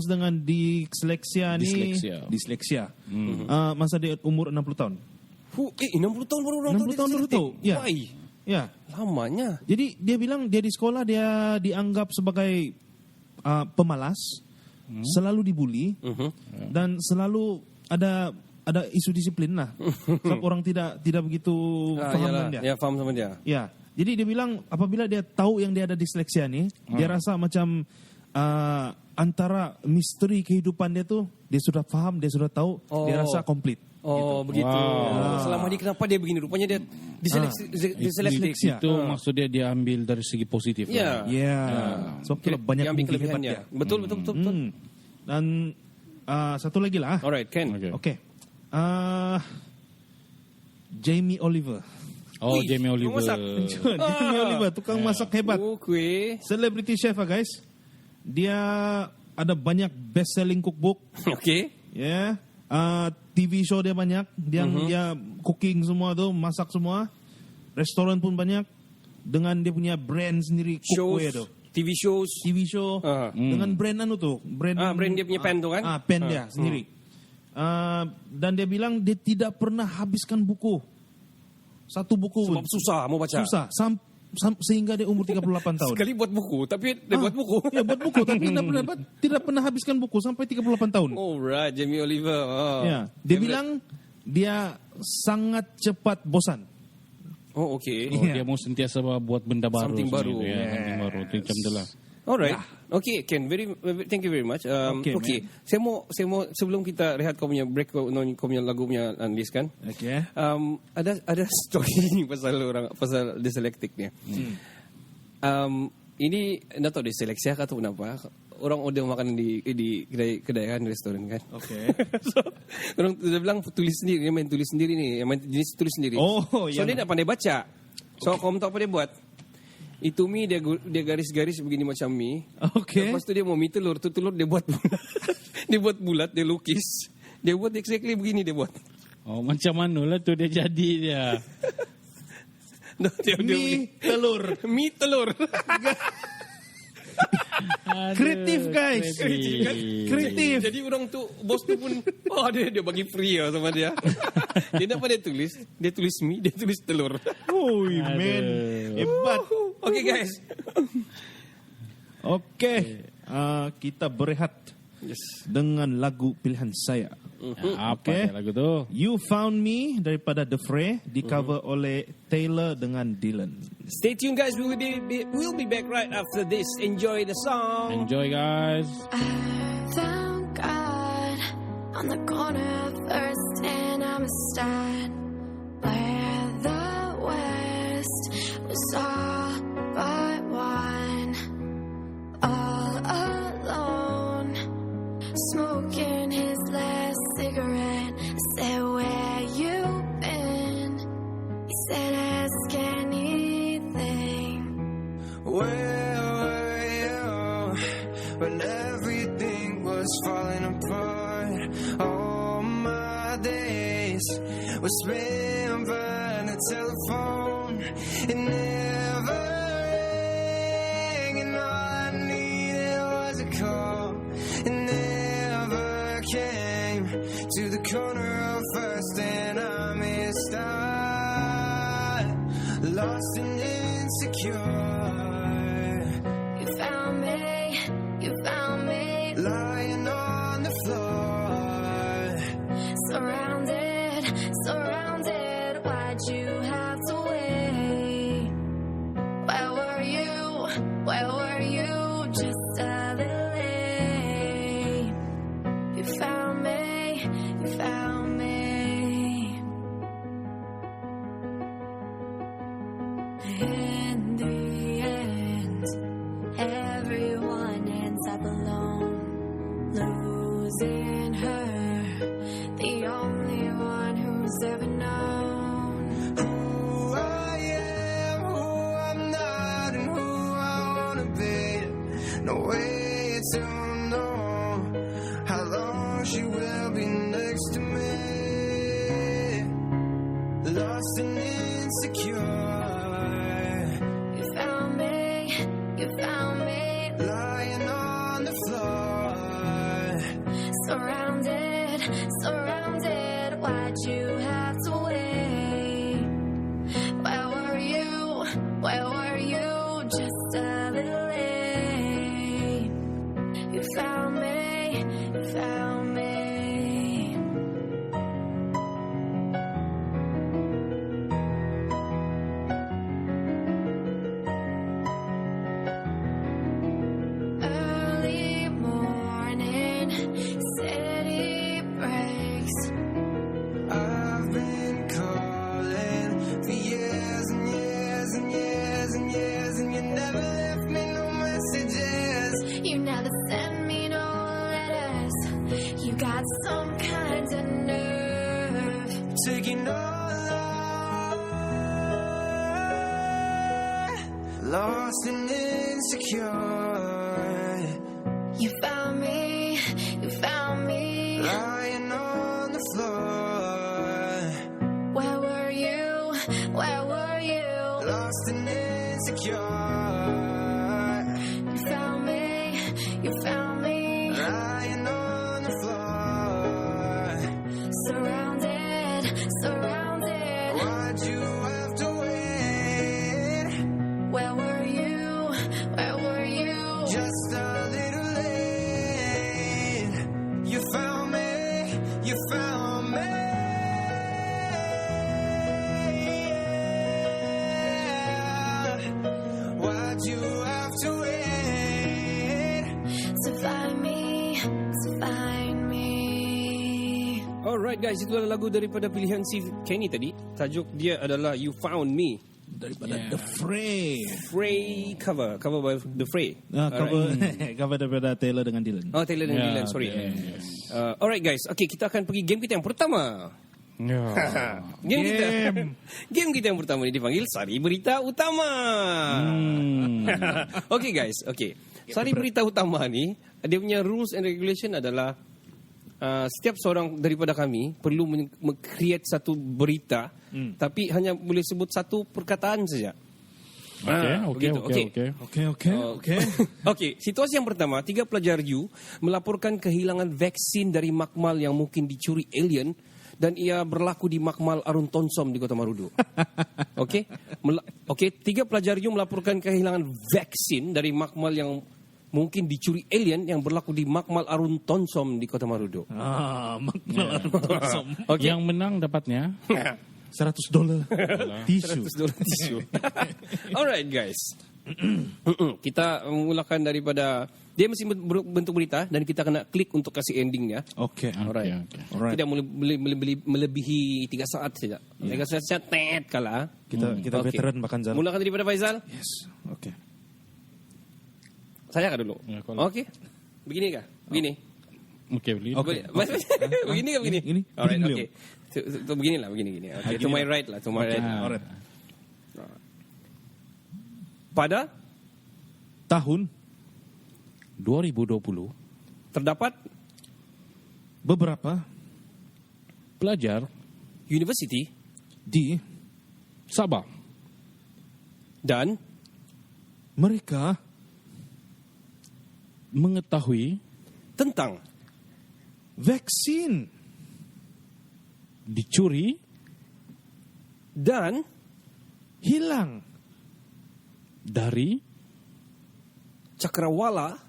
dengan disleksia ni. Disleksia. Masa dia umur 60 tahun. 60 tahun baru orang 60 tahun baru tahu. Ya. Why? Ya. Lamanya. Jadi dia bilang dia di sekolah dia dianggap sebagai pemalas, selalu dibuli, dan selalu ada isu disiplin lah. Sebab orang tidak begitu faham dengan dia. Ya, faham sama dia. Ya. Jadi dia bilang apabila dia tahu yang dia ada disleksia ni, dia rasa macam antara misteri kehidupan dia tu dia sudah faham, dia sudah tahu, dia rasa komplit. Oh, begitu. Wow. Selama ni kenapa dia begini? Rupanya dia disleksia. Itu maksud dia ambil dari segi positif. Ya. Ya. Sebab itulah banyak Dia ambil movie hebat kelebihannya. dia. Betul. Dan satu lagi lah. Alright, Ken. Okay. Okey. Jamie Oliver. Oh, Wih, Jamie Oliver. masak. Jamie Oliver, tukang masak hebat. Okay. Celebrity chef guys. Dia ada banyak best selling cookbook. Okay. Ya. TV show dia banyak. Dia cooking semua tu, masak semua. Restoran pun banyak. Dengan dia punya brand sendiri cookware tu. TV shows. TV show dengan brand anu tu, brand Brand dia punya pen tu kan? pen dia sendiri. Dan dia bilang dia tidak pernah habiskan buku. Satu buku Sebab pun. susah mau baca. Susah sehingga dia umur 38 tahun. Sekali buat buku, tapi dia buat buku. Ya, buat buku tapi tidak pernah habiskan buku sampai 38 tahun. Alright, Jamie Oliver. Ya, dia bilang dia sangat cepat bosan. Oh, okay. Oh, dia mau sentiasa buat benda baru. Something baru. sebenarnya. Ya, something baru. Itu macam tu lah. Alright. Okay, Ken, thank you very much. Okay. Saya mau sebelum kita rehat kau punya break, kau punya lagu punya list kan. Okay. Ada story ni pasal dyslektik ni. Ini nak tahu dysleksia atau kenapa? orang order makanan di kedai kan, restoran kan. Okay. So orang dia bilang tulis sendiri, dia main tulis sendiri ni, yang main jenis tulis sendiri. Oh, so dia nak pandai baca. So kamu tahu apa dia buat? Itu mie dia garis-garis begini macam mie. Okay. Lepas tu dia mau mie telur, tu telur dia buat bulat. Dia buat bulat, dia lukis. Dia buat exactly begini dia buat. Oh, macam mana lah tu dia jadi dia. Mie telur. Mie telur. Kreatif guys. Kreatif. Jadi orang tu, bos tu pun, dia bagi free lah sama dia. Dia dapat dia tulis mie, dia tulis telur. Oh man, hebat. Okay guys. Okay, kita berehat dengan lagu pilihan saya. Apa lagu tu? You Found Me daripada The Fray, di cover oleh Taylor dengan Dylan. Stay tuned guys, we'll be back right after this. Enjoy the song. Enjoy guys. I found God on the corner of First and Amistad, where the West was all but one, all alone, smoking his last cigarette. I said, where you been? He said, ask anything. Where were you when everything was falling apart? All my days were spent by the telephone. It never rang, and all I needed was a call. It never came to the corner of First and I missed out, lost and insecure. You found me, Lying on the floor, surrounded, why'd you have to wait? Where were you, just a little late? You found me. In the end, everyone ends up alone, losing her, the only one who's ever known. who I am, who I'm not, and who I wanna be. No way to know how long she will be next to me. Lost and insecure, You found me, lying on the floor, surrounded, why'd you have to wait? Where were you, just a little late? You found me. Early morning, city breaks. I've been calling for years and years and years and years, and you never left me no messages. You never sent me no letters. You got some kind of nerve. Taking all I lost and insecure. You found me, Lying on the floor, where were you? lost and insecure. You found me, Lying on the floor, surrounded, why'd you have to wait? where were you? Just a little late. You found me. Why'd you have to wait? To find me. Alright guys, itulah lagu daripada pilihan si Kenny tadi. Tajuk dia adalah You Found Me daripada The Fray. Fray cover by The Fray. Cover daripada Taylor dengan Dylan. Oh, Taylor dan Dylan, sorry. Alright guys, okay, kita akan pergi game kita yang pertama. Game kita yang pertama ni dipanggil Sari Berita Utama. Okay guys, okay. Sari Berita Utama ni, dia punya rules and regulation adalah setiap seorang daripada kami perlu create satu berita, tapi hanya boleh sebut satu perkataan saja. Okay, situasi yang pertama, 3 pelajar U melaporkan kehilangan vaksin dari makmal yang mungkin dicuri alien dan ia berlaku di makmal Arun Tonsom di Kota Marudu. Okay, 3 pelajar U melaporkan kehilangan vaksin dari makmal yang mungkin dicuri alien yang berlaku di makmal Arun Tonsom di Kota Marudu. Makmal Arun Tonsom. Okay. Yang menang dapatnya $100 tisu. $100 tisu. Alright guys. Kita mulakan daripada dia mesti bentuk berita dan kita kena klik untuk kasih endingnya. Okay. Alright. Tidak melebihi 3 saat saja. 3 saat saja tet kalah. Kita veteran makan jalan. Mulakan daripada Faizal. Yes. Okay. Saya kah dulu? Okay. Begini kah? Begini. Okay, boleh. Begini kah begini? Ini. Alright, okay. Beginilah, begini. Okay, to my right lah, to my right. Alright. Pada tahun 2020 terdapat beberapa pelajar university di Sabah dan mereka mengetahui tentang vaksin dicuri dan hilang dari cakrawala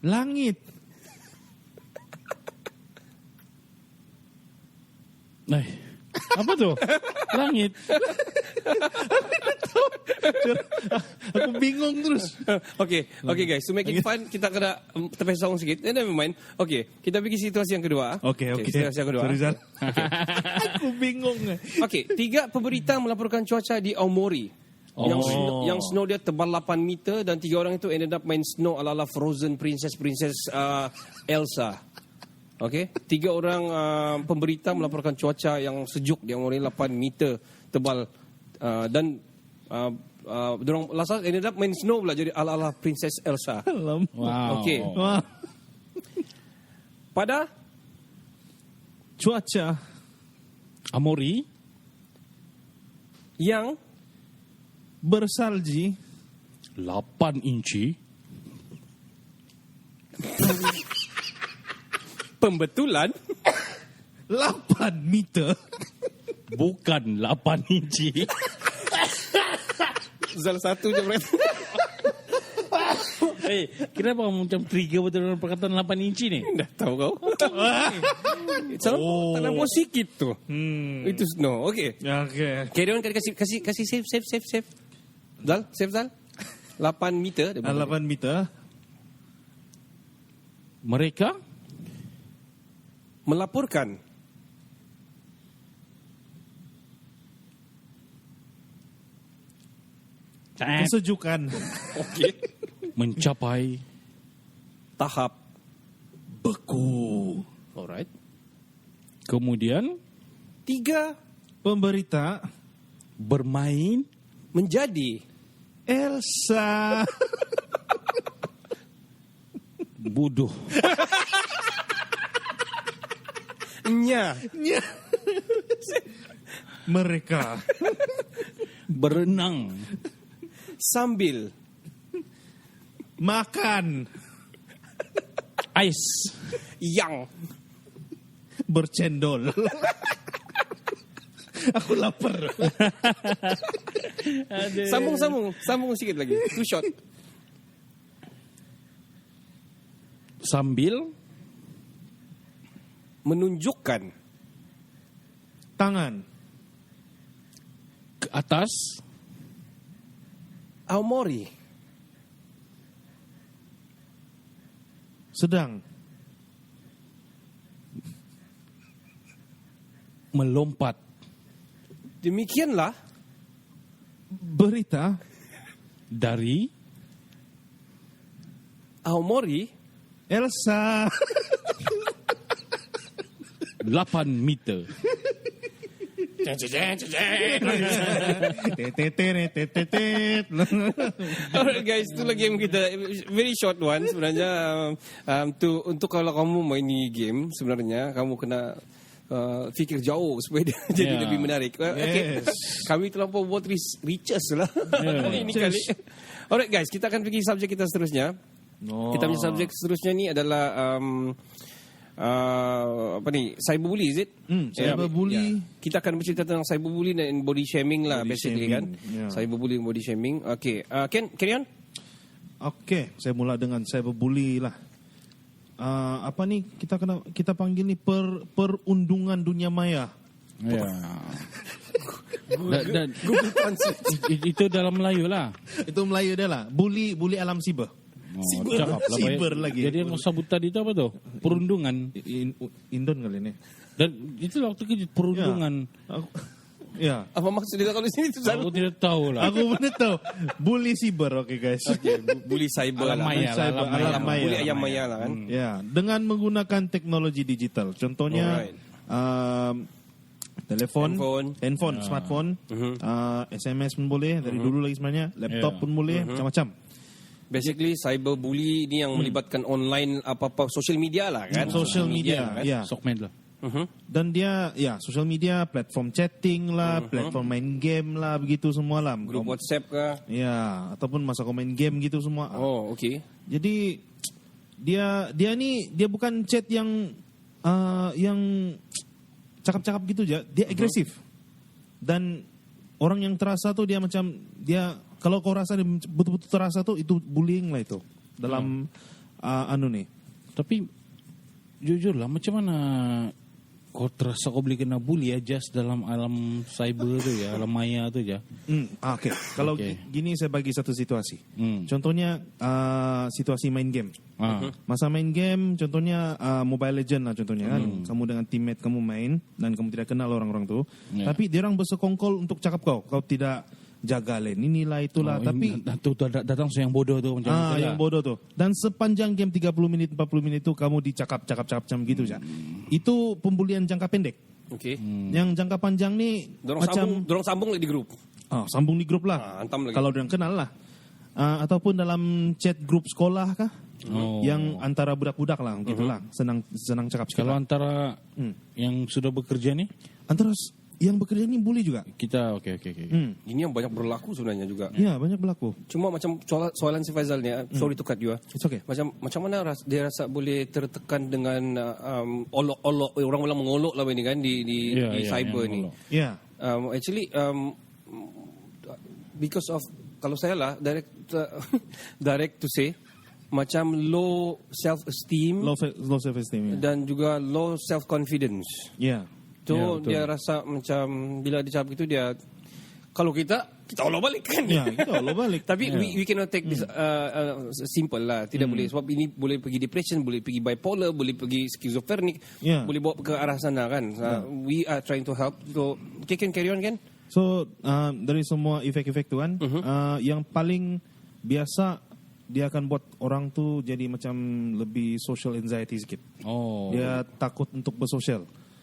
langit. Apa tuh? Langit. Aku bingung terus. Okay guys, to make it fun kita kena terpesong sikit. Never mind. Okay, kita pergi situasi yang kedua. Okay. Situasi yang kedua. Sorry, Zal. Aku bingung. Okay, 3 pemberita melaporkan cuaca di Aomori. Yang snow dia tebal 8 meter dan 3 orang itu ended up main snow ala-ala Frozen Princess Elsa. Okay, 3 orang pemberita melaporkan cuaca yang sejuk di Aomori 8 meter tebal dan dorang last ended up main snow pula jadi ala-ala Princess Elsa. Wow. Okay. Wah. Pada Cuaca Aomori yang bersalji 8 inci pembetulan 8 meter bukan 8 inci. Zal satu je berkata. Kenapa macam trigger betul dengan perkataan 8 inci ni? Dah tahu kau. Tanah bawah sikit tu. Itu snow. Okay. Okay. Carry on, kasih save. Zal, save Zal. 8 meter. 8 meter. Mereka melaporkan kesejukan okay. mencapai tahap beku. alright. Kemudian 3 Pemberita bermain menjadi Elsa. bodoh. nya Mereka berenang sambil makan ais yang bercendol. Aku lapar. Sambung sikit lagi. Too short. sambil menunjukkan tangan ke atas Aomori sedang melompat. Demikianlah berita Dari Aomori. Elsa 8 meter. Alright guys, itulah game kita. Very short one sebenarnya. Untuk kalau kamu main ni game, sebenarnya kamu kena fikir jauh supaya dia jadi lebih menarik. Okay. Kami terlampau buat research lah ini kali. Alright guys, kita akan pergi subjek kita seterusnya. Kita punya subjek seterusnya ni adalah apa ni, cyberbully, is it? Cyberbully. Kita akan bercerita tentang cyberbully dan body shaming lah, Body basically shaming, kan. Cyberbully dan body shaming. Okay, Ken, carry on. Okey, saya mula dengan cyberbully lah. Apa ni kita panggil ni perundungan dunia maya. Ya. Dan Google Translate. itu dalam Melayu lah. Itu Melayu dia lah. Bully alam siber. Cakap lah, Siber baik. lagi. Jadi yang sebut tadi itu apa tu? Perundungan. Indon kali ni. Dan itu waktu kerja perundungan. Ya. Apa maksud dia kalau sini tu? Aku tidak tahu lah. Aku pun tahu. Bully siber, okay guys. Bully cyber Alam lah. maya lah, Cyber, alam maya. alam maya. Bully ayam maya lah kan. Ya, dengan menggunakan teknologi digital. Contohnya telefon, handphone, smartphone, SMS pun boleh. Dari dulu lagi sebenarnya, laptop pun boleh, macam-macam. Basically cyberbully ni yang melibatkan online apa-apa social media lah kan. Social media, kan? ya. Sokmed lah. Dan dia, ya, social media, platform chatting lah, platform main game lah, begitu semua lah. Grup WhatsApp kah? Ya, ataupun masa kau main game gitu semua. Oh, okay. Jadi dia bukan chat yang cakap-cakap gitu aja, dia agresif. Dan orang yang terasa tuh dia macam dia, kalau kau rasa dia betul-betul terasa tuh itu bullying lah itu dalam nih. Tapi jujur lah, macam mana kau terasa kau boleh kena bully ya just dalam alam cyber tu ya, alam maya tu ya. Oke. Kalau gini saya bagi satu situasi. Contohnya situasi main game. Masa main game, contohnya Mobile Legend lah contohnya kan. Kamu dengan teammate kamu main dan kamu tidak kenal orang-orang tu. Tapi dia orang bersekongkol untuk cakap kau tidak jaga lane inilah itulah. Tapi datang yang bodoh tu macam itu yang bodoh tuh. Dan sepanjang game 30 menit 40 menit itu kamu dicakap macam gitu aja. Itu pembulian jangka pendek. Okay. Yang jangka panjang nih dorong sambung lagi di grup. Sambung di grup lah. Hantam lagi. Kalau dia kenal lah. Ataupun dalam chat grup sekolah kah? Yang antara budak-budak lah gitulah. Senang cakap. Kalau antara yang sudah bekerja nih, antara yang bekerja ini bully juga. Kita oke. Ini yang banyak berlaku sebenarnya juga. Ya, banyak berlaku. Cuma macam soalan si Faizal ni, sorry to cut you. It's okay. Macam mana dia rasa boleh tertekan dengan olok-olok, orang-orang mengolok lah ini kan di cyber ni. Ya. Actually because of, kalau saya lah direct to say, macam low self esteem dan juga low self confidence. Ya. Tu dia rasa macam bila dia cakap gitu dia, kalau kita olok balik kan. Ya, kita olok balik. Tapi we cannot take this simple lah. Tidak boleh, sebab ini boleh pergi depression, boleh pergi bipolar, boleh pergi schizophrenic, boleh bawa ke arah sana kan. We are trying to help. So, can carry on kan? So, dari semua efek-efek tu kan, yang paling biasa dia akan buat orang tu jadi macam lebih social anxiety sikit. Dia takut untuk bersosial.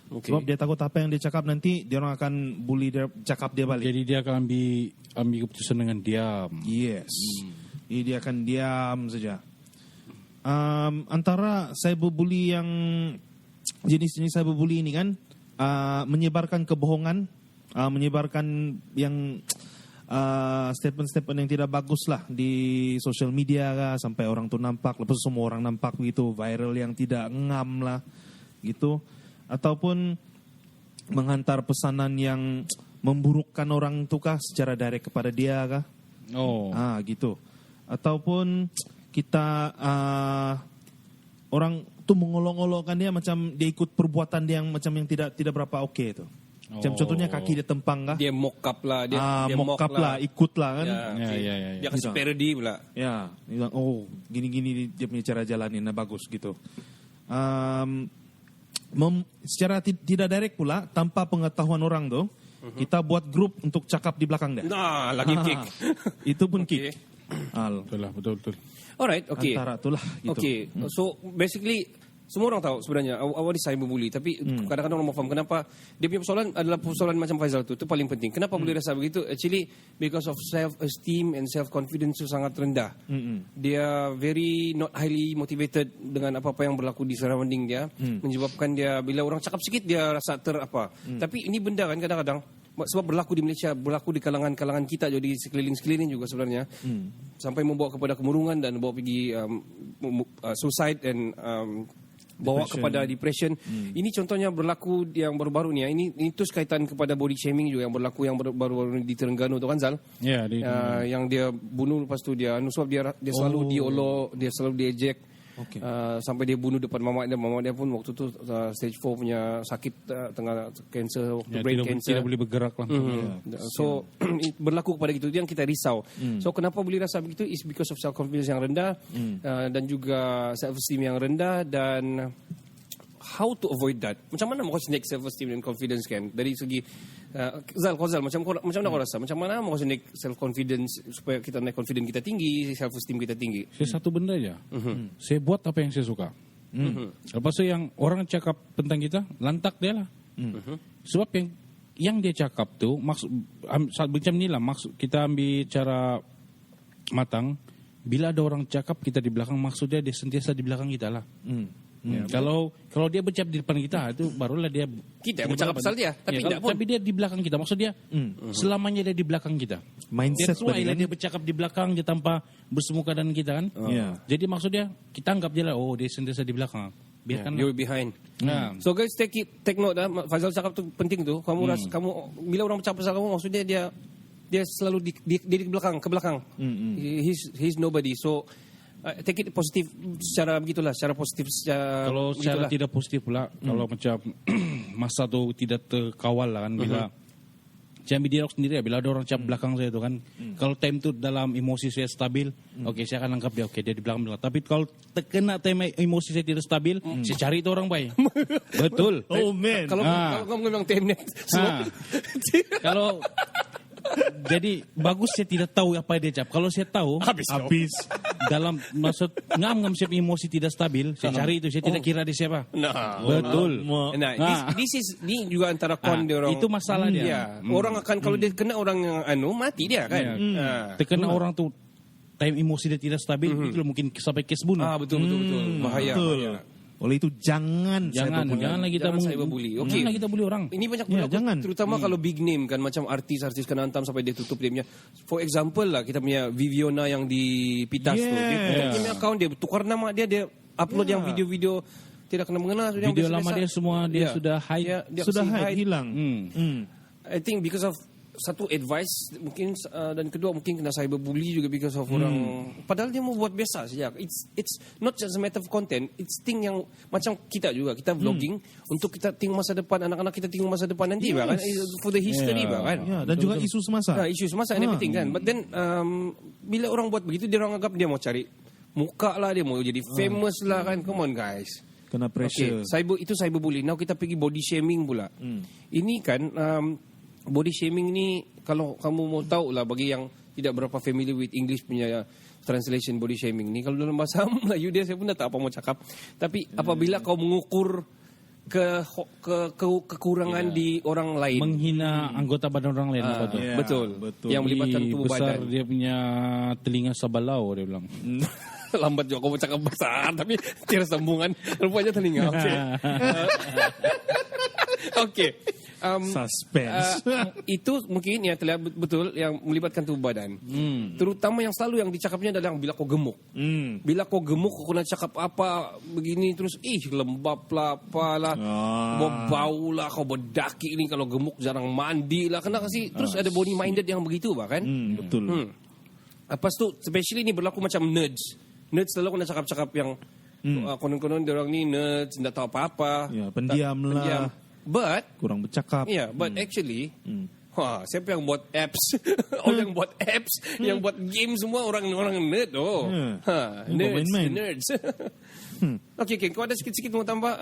Okay. Sebab dia takut apa yang dia cakap nanti dia orang akan bully dia, cakap dia balik. Jadi dia akan ambil keputusan dengan diam. Yes. Jadi dia akan diam saja. Antara cyberbully yang jenis-jenis cyberbully ini kan menyebarkan kebohongan, menyebarkan yang statement-statement yang tidak bagus lah di social media kah, sampai orang tu nampak, lepas semua orang nampak begitu, viral yang tidak ngam lah gitu. Ataupun menghantar pesanan yang memburukkan orang tu kah secara direct kepada dia kah? Gitu. Ataupun kita orang tu mengolok-olokkan dia macam dia ikut perbuatan dia yang macam yang tidak berapa okey tu. Macam contohnya kaki dia tempang kah? Dia mock up lah, dia mock up lah, ikut lah kan. Ya. Dia kasih parody pula. Ya, dia bilang, gini-gini dia punya cara jalanin, bagus gitu. Secara tidak direct pula, tanpa pengetahuan orang tu, Kita buat grup untuk cakap di belakang dia. Nah, lagi kick. Itu pun Okay. kick. Al. Betul lah, betul. Alright, okay. Antara itulah gitu. Okay, so basically semua orang tahu sebenarnya awal ni cyberbully, tapi kadang-kadang orang faham kenapa dia punya persoalan adalah persoalan macam Faizal tu. Itu paling penting. Kenapa boleh rasa begitu? Actually because of self-esteem and self-confidence tu sangat rendah. Dia very not highly motivated dengan apa-apa yang berlaku di surrounding dia, menyebabkan dia bila orang cakap sikit dia rasa Tapi ini benda kan kadang-kadang sebab berlaku di Malaysia, berlaku di kalangan-kalangan kita jadi sekeliling-sekeliling juga sebenarnya. Sampai membawa kepada kemurungan dan bawa pergi suicide dan bawa kepada depression. Ini contohnya berlaku yang baru-baru ni. Ini terus kaitan kepada body shaming juga yang berlaku yang baru-baru di Terengganu tu kan Zal. Ya, Yang dia bunuh lepas tu dia sebab dia selalu diolok, dia selalu diejek. Okay. Sampai dia bunuh depan mamak dia pun waktu tu stage 4 punya sakit tengah cancer, brain cancer. Tidak boleh bergerak lah. So berlaku kepada gitu yang kita risau. So kenapa boleh rasa begitu is because of self confidence yang rendah dan juga self esteem yang rendah. Dan how to avoid that? Macam mana mau naik self esteem dan confidence kan? Dari segi Zal macam mana kau rasa? Macam mana mau naik self confidence supaya kita naik confidence kita tinggi, self esteem kita tinggi? Saya satu benda aja. Saya buat apa yang saya suka. Lepas itu yang orang cakap tentang kita, lantak dia lah. Sebab yang dia cakap tu maksud macam ni lah, maksud kita ambil cara matang. Bila ada orang cakap kita di belakang, maksudnya dia sentiasa di belakang kita lah. Kalau dia bercakap di depan kita, itu barulah dia Kita bercakap pasal dia, tapi tidak pun. Tapi dia di belakang kita, maksud dia selamanya dia di belakang kita. Mindset That's why tadi lah kan? dia bercakap di belakang dia tanpa bersemuka dengan kita kan. Jadi maksud dia kita anggap je lah, oh dia sentiasa di belakang. Biarkan You're behind. Nah. So guys take note dah. Faizal cakap tu penting tu. Kamu bila orang bercakap pasal kamu, maksudnya dia selalu di belakang, ke belakang. He's nobody. So take it positif secara begitulah, secara positif secara Kalau secara tidak positif pula, kalau macam masa tu tidak terkawal lah kan, bila saya ambil dialog sendiri ya, bila ada orang cakap belakang saya tu kan, kalau time tu dalam emosi saya stabil, okey saya akan anggap dia di belakang. Tapi kalau terkena time emosi saya tidak stabil, saya cari tu orang baik. Betul. Oh man. Kalau kamu memang temnet. Kalau jadi bagus saya tidak tahu apa dia cakap. Kalau saya tahu Habis. dalam maksud ngam siap emosi tidak stabil, saya cari itu, saya tidak kira dia siapa. Nah, Betul. Nah, this is ni juga antara kon dia orang. Itu masalah dia. Ya. Orang akan kalau dia kena orang yang mati dia kan. Terkena orang tu time emosi dia tidak stabil, itu mungkin sampai kes bunuh. Betul. Bahaya. Oleh itu janganlah kita cyberbully. Okey. Janganlah kita bully orang. Ini banyak berlaku, jangan. terutama kalau big name kan, macam artis kena hantam sampai dia tutup dia punya. For example lah, kita punya Viviana yang di Pitas tu. Dia punya account, dia tukar nama dia upload yang video-video tidak kena mengenal. Video lama dia semua dia sudah hide. Dia sudah hide, hilang. I think because of satu advice mungkin dan kedua mungkin kena cyberbully juga because of orang, padahal dia mau buat biasa saja. It's not just a matter of content, it's thing yang macam kita juga, kita vlogging untuk kita tengok masa depan, anak-anak kita tengok masa depan nanti kan, for the history kan. Ya, dan juga isu semasa. Isu semasa and everything kan. But then bila orang buat begitu, dia orang anggap dia mau cari muka lah, dia mau jadi famous lah kan. Come on guys. Kena pressure. Itu cyberbully. Now kita pergi body shaming pula. Ini kan body shaming ni, kalau kamu mau tahu lah, bagi yang tidak berapa familiar with English punya translation body shaming ni, kalau dalam bahasa Melayu dia, saya pun tak apa mau cakap. Tapi apabila kau mengukur kekurangan di orang lain, menghina anggota badan orang lain. betul. Yang melibatkan tubuh besar badan. Dia punya telinga sabalau, dia bilang. Lambat juga kau cakap besar, tapi tiada sambungan. Rupanya telinga. Okey. Suspense. Itu mungkin ya terlihat betul yang melibatkan tubuh badan. Terutama yang selalu yang dicakapnya adalah bila kau gemuk. Bila kau gemuk, kau kena cakap apa begini terus, lembab lah, apalah, bau lah, kau berdaki ni kalau gemuk, jarang mandi lah, kena kasih. Terus ada body minded yang begitu kan. Betul. Lepas tu especially ni berlaku macam nerds selalu kena cakap-cakap yang konon-konon dia orang ni nerds, tak tahu apa-apa, Ya, pendiam lah. But Kurang bercakap. but actually siapa yang buat apps? Orang yang buat apps, yang buat game semua orang nerd. Nerds. Okay, kau ada sikit-sikit mau tambah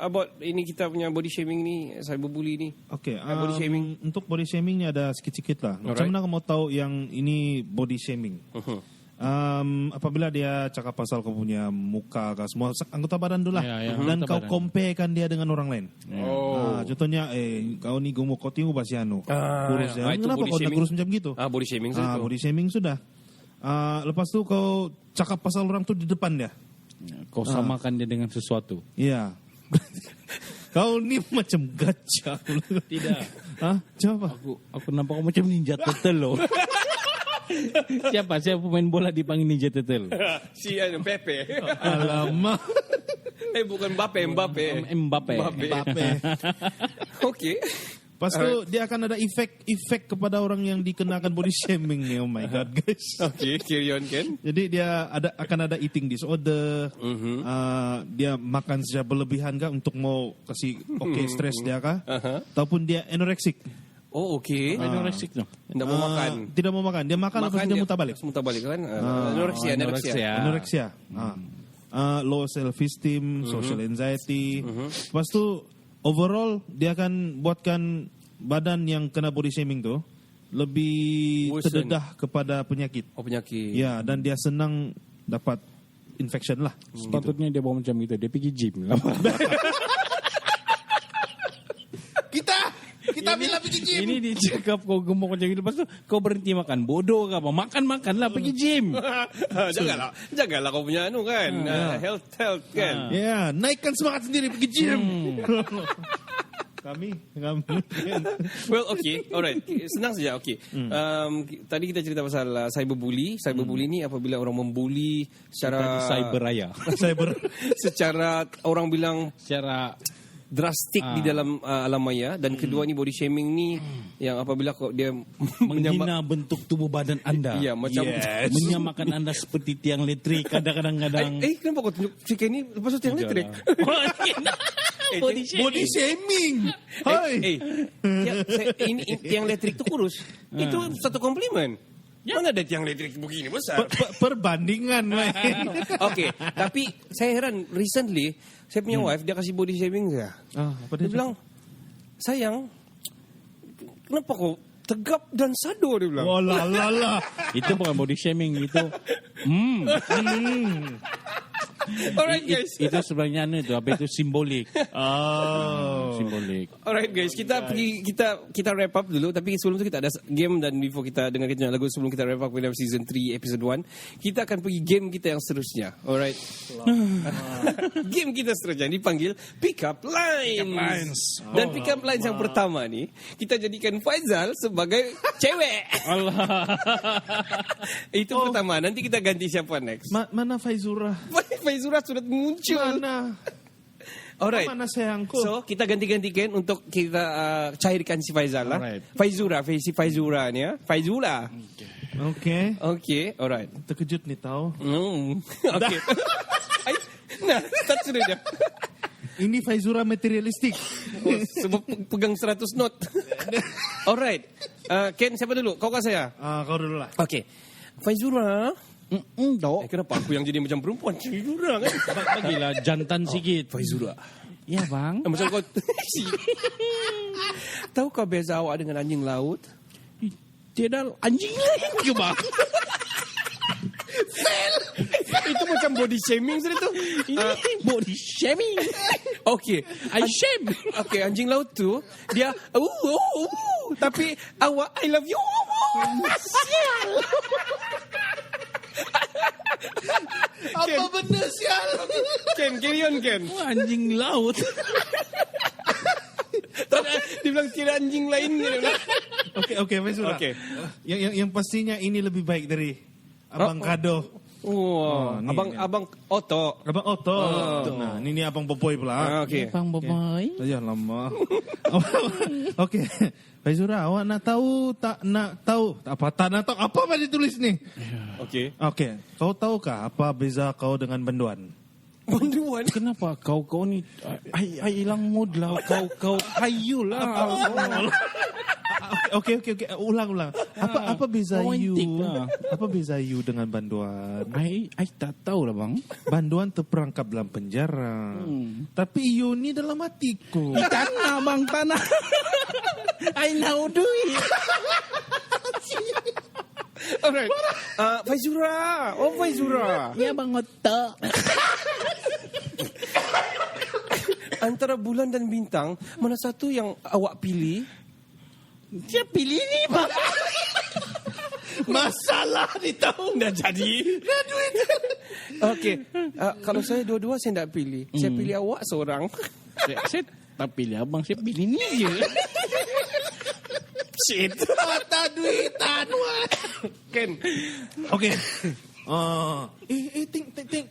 about ini kita punya body shaming ni, cyberbully ni. Okay, body shaming. Untuk body shaming ni ada sikit-sikit lah. Macam mana kamu tahu yang ini body shaming? Apabila dia cakap pasal kau punya muka ke semua anggota badan tu lah, dan kau comparekan dia dengan orang lain. Contohnya kau ni gemuk, kau tengok basiano kurus ya. Kenapa kau nak kurus macam gitu? Body shaming body shaming sudah. Lepas tu kau cakap pasal orang tu di depan dia. Kau samakan dia dengan sesuatu. Iya. Kau ni macam gajah. Tidak. Coba. Aku nampak kau macam Ninja Turtle loh. Siapa pemain bola dipanggil Ninja Turtle? Si Pepe. Alamak. Bukan Mbappe. Okay. Lepas tu dia akan ada efek kepada orang yang dikenakan body shaming ni. Oh my god, guys. Okay, carry on kan. Jadi dia akan ada eating disorder. Dia makan secara berlebihan kah untuk mau kasih stres dia kah? Ataupun dia anoreksik. Oh, okay. Anoreksik tu. Tidak mau makan. Tidak mau makan. Dia makan lepas dia muntah balik. Muntah balik kan. Anoreksia. Low self-esteem, social anxiety. Lepas tu overall dia akan buatkan badan yang kena body shaming tu lebih terdedah kepada penyakit. Oh, penyakit. Ya, dan dia senang dapat infection lah. Sepatutnya dia bawa macam itu. Dia pergi gym lah. Kita bila pergi gym. Ini dicakap kau gemuk macam itu. Lepas tu kau berhenti makan. Bodoh ke apa? Makan-makanlah pergi gym. Jagalah kau punya kan. Health kan. Ya, naikkan semangat sendiri pergi gym. Kami. Well, okay. Alright. Senang saja. Okay. Tadi kita cerita pasal cyberbully. Cyberbully ni apabila orang membuli secara cyberaya. Secara orang bilang secara drastik di dalam alam maya, dan kedua ni body shaming ni yang apabila dia menghina bentuk tubuh badan anda. Ya, macam menyamakan anda seperti tiang listrik kadang-kadang. Kenapa kau tunjuk figure ni lepas tu tiang listrik? Body shaming. Hai. Ini tiang listrik tu kurus. Itu satu komplimen. Mana ada tiang listrik begini besar? Perbandingan. Okay, tapi saya heran recently saya punya wife dia kasih body shaming saya. Dia bilang, sayang, kenapa kau tegap dan sado, dia bilang. Oh la. Itu bukan body shaming, itu Alright guys. Itu sebenarnya itu simbolik. Simbolik. Alright guys, kita wrap up dulu, tapi sebelum itu kita ada game, dan before kita dengar kita lagu sebelum kita wrap up with season 3 episode 1, kita akan pergi game kita yang seterusnya. Alright. Game kita seterusnya dipanggil Pick Up Lines. Dan Pick Up Lines yang pertama ni kita jadikan Faizal sebagai cewek. Allah. Itu pertama. Nanti kita ganti siapa next. Mana Faizura? Faizura sudah muncul. Mana? Alright. Mana sayangku? So kita ganti-gantikan untuk kita cairkan si Faizal lah. Alright. Si Faizura ni ya. Faizura. Okay. Alright. Terkejut nih tahu. Okay. Nah, start sudah dia. Ini Faizura materialistik. Sebab pegang 100 note. Alright. Ken, siapa dulu? Kau ke saya? Kau dulu lah. Okay. Faizura. Kenapa aku yang jadi macam perempuan? Faizura kan? Bagilah jantan sikit. Faizura. Ya bang. Macam kau. Tahukah beza awak dengan anjing laut? Tiada anjing lain ke bang? Itu macam body shaming sudah tu. Ini body shaming. Okay, I shame. Okay, anjing laut tu dia tapi awak I love you. Sial. Apa benda sial? Ken, carry on Ken. Anjing laut. Dia bilang kira anjing lain. Okay, Faizura. Okay. Yang pastinya ini lebih baik dari Abang Kado. Abang Oto. Abang Oto. Nah, ini Abang Boboy pula. Okay. Bang Boboy. Saja lama. Okay. Faizura, awak nak tahu tak nak tahu apa ditulis ni? Okay. Kau tahukah apa beza kau dengan benduan? Benduan? Kenapa kau ni ai hilang mood lah. Kau hayu lah. Okey. Ulang. Apa beza you? romantik lah. Apa beza you dengan Banduan? I tak tahu lah bang. Banduan terperangkap dalam penjara. Tapi you ni dalam hatiku. Tanah bang, tanah. I know duit. Alright. Faizura. Oh, Faizura. Ya bang otak. Antara bulan dan bintang, mana satu yang awak pilih? Dia pilih ni bang. Masalah ni tahu. Dah jadi. Okey. Kalau saya dua-dua saya tak pilih. Saya pilih awak seorang. Saya tak pilih abang, saya pilih ni je. Shit. Mata duitan. Kan? Okey.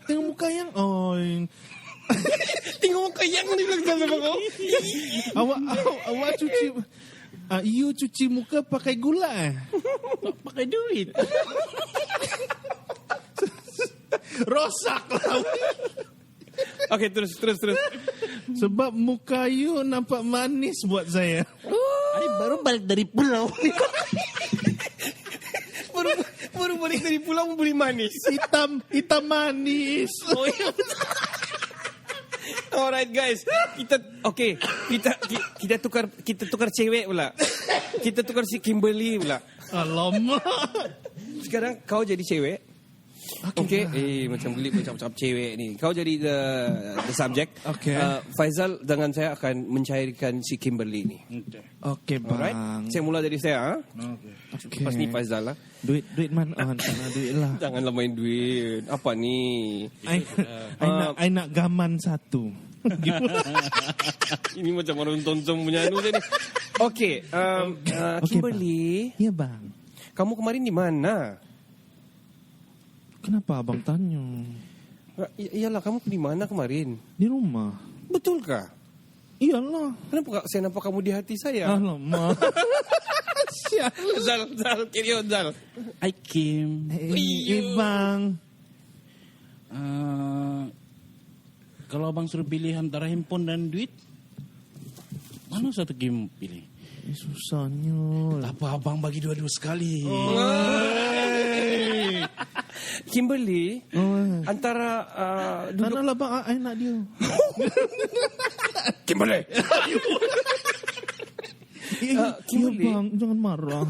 Tengok muka yang. Tengok muka yang ni belakang sama kau. Awak cuci. You cuci muka pakai gula. Pakai duit. Rosak lah. Okey, terus. Sebab muka you nampak manis buat saya. I baru balik dari pulau. Baru balik dari pulau beli manis. Hitam manis. Oh, ya. Alright guys, kita tukar cewek pula. Kita tukar si Kimberly pula. Alamak. Sekarang kau jadi cewek. Okay. Macam gelik macam cewek ni. Kau jadi the subject. Okay. Faizal dengan saya akan mencairkan si Kimberly ni. Okay bang. Alright. Saya mula dari saya. Okay. Pas ni Faizal lah. Duit mana? Sana duit lah. Janganlah main duit. Apa ni? I nak gaman satu. Ini macam orang tonton punya anu je ni. Okay. Kimberly. Ya bang. Kamu kemarin di mana? Kenapa abang tanya? Iyalah, kamu di mana kemarin? Di rumah. Betulkah? Iyalah. Kenapa saya nampak kamu di hati saya? Alamak. Zal, carry on, Zal. I Kim. Bang. Kalau abang suruh pilih antara handphone dan duit, mana satu Kim pilih? Susahnya. Tak apa, abang bagi dua-dua sekali. Kimberly, antara duduk... Tanahlah bang, I nak dia. Kimberly. Kimberly. Ya bang, jangan marah.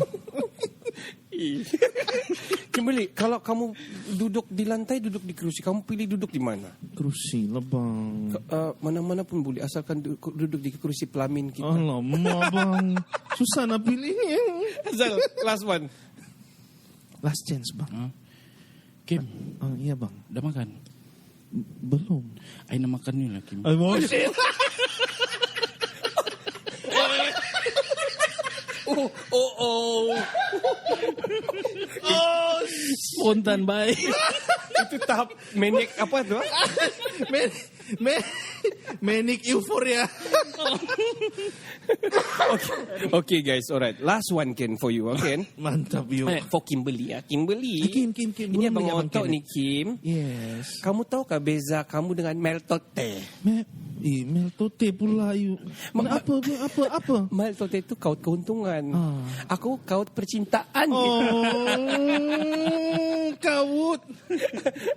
Kimberly, kalau kamu duduk di lantai, duduk di kerusi, kamu pilih duduk di mana? Kerusi lah bang. Mana-mana pun boleh, asalkan duduk di kerusi pelamin kita. Alamak bang. Susah nak pilihnya. Zal, last one. Last chance bang. Kim, iya bang. dah makan? Belum. I nak makan ni lah Kim. Spontan baik. Itu tahap manic apa tu? Manic euphoria. Okay guys, alright. Last one Ken for you, okay? Mantap you. For Kimberly ya. Kimberly. Kim. Ini abang otok ni Kim. Yes. Kamu tahu kah beza kamu dengan Meltote? Meltote pula you. Apa? Meltote itu kaut keuntungan. Aku kaut percintaan. Kaut.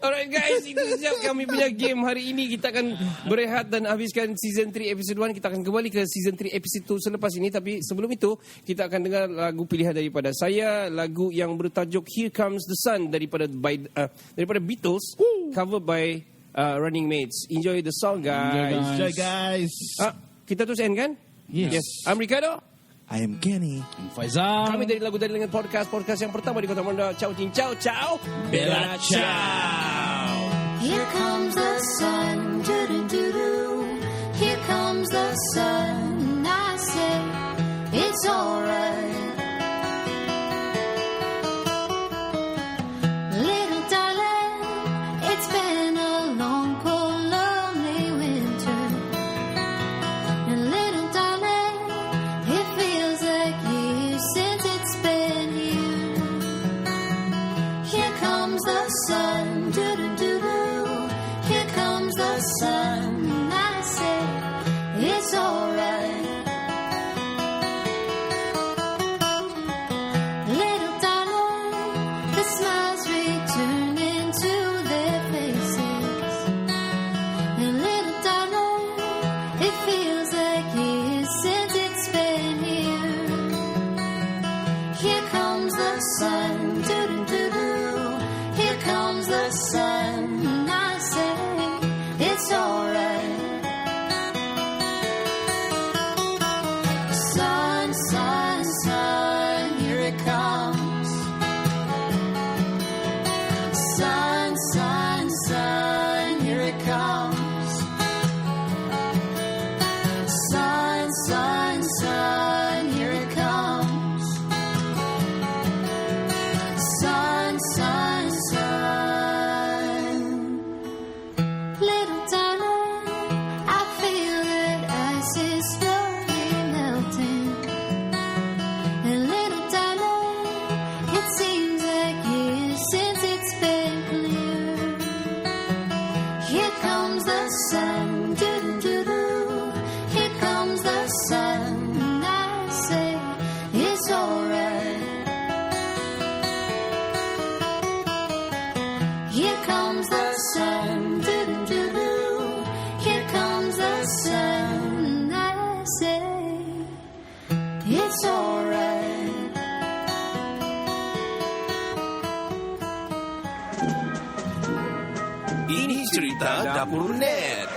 Alright guys, itu saja kami punya game hari ini. Kita akan berehat dan habiskan season 3 episode 1. Kita akan kembali ke season 3 episode 2 selepas ini. Tapi sebelum itu, kita akan dengar lagu pilihan daripada saya. Lagu yang bertajuk Here Comes the Sun daripada Beatles. Covered by Running Mates. Enjoy the song guys. Enjoy guys. Kita terus end kan? Yes. I'm Ricardo. I am Kenny. Faizal. Kami dari Lagu Dari dengan podcast yang pertama di Kota Mandar. Ciao, ciao. Bella ciao. Here comes the sun, doo-doo-doo-doo. Here comes the sun, I say it's alright. Little darling, it's been a long, cold, lonely winter. And little darling, it feels like years since it's been here. Here comes the sun, doo-doo-doo-doo. Here comes the sun. Ini cerita Dapur Net.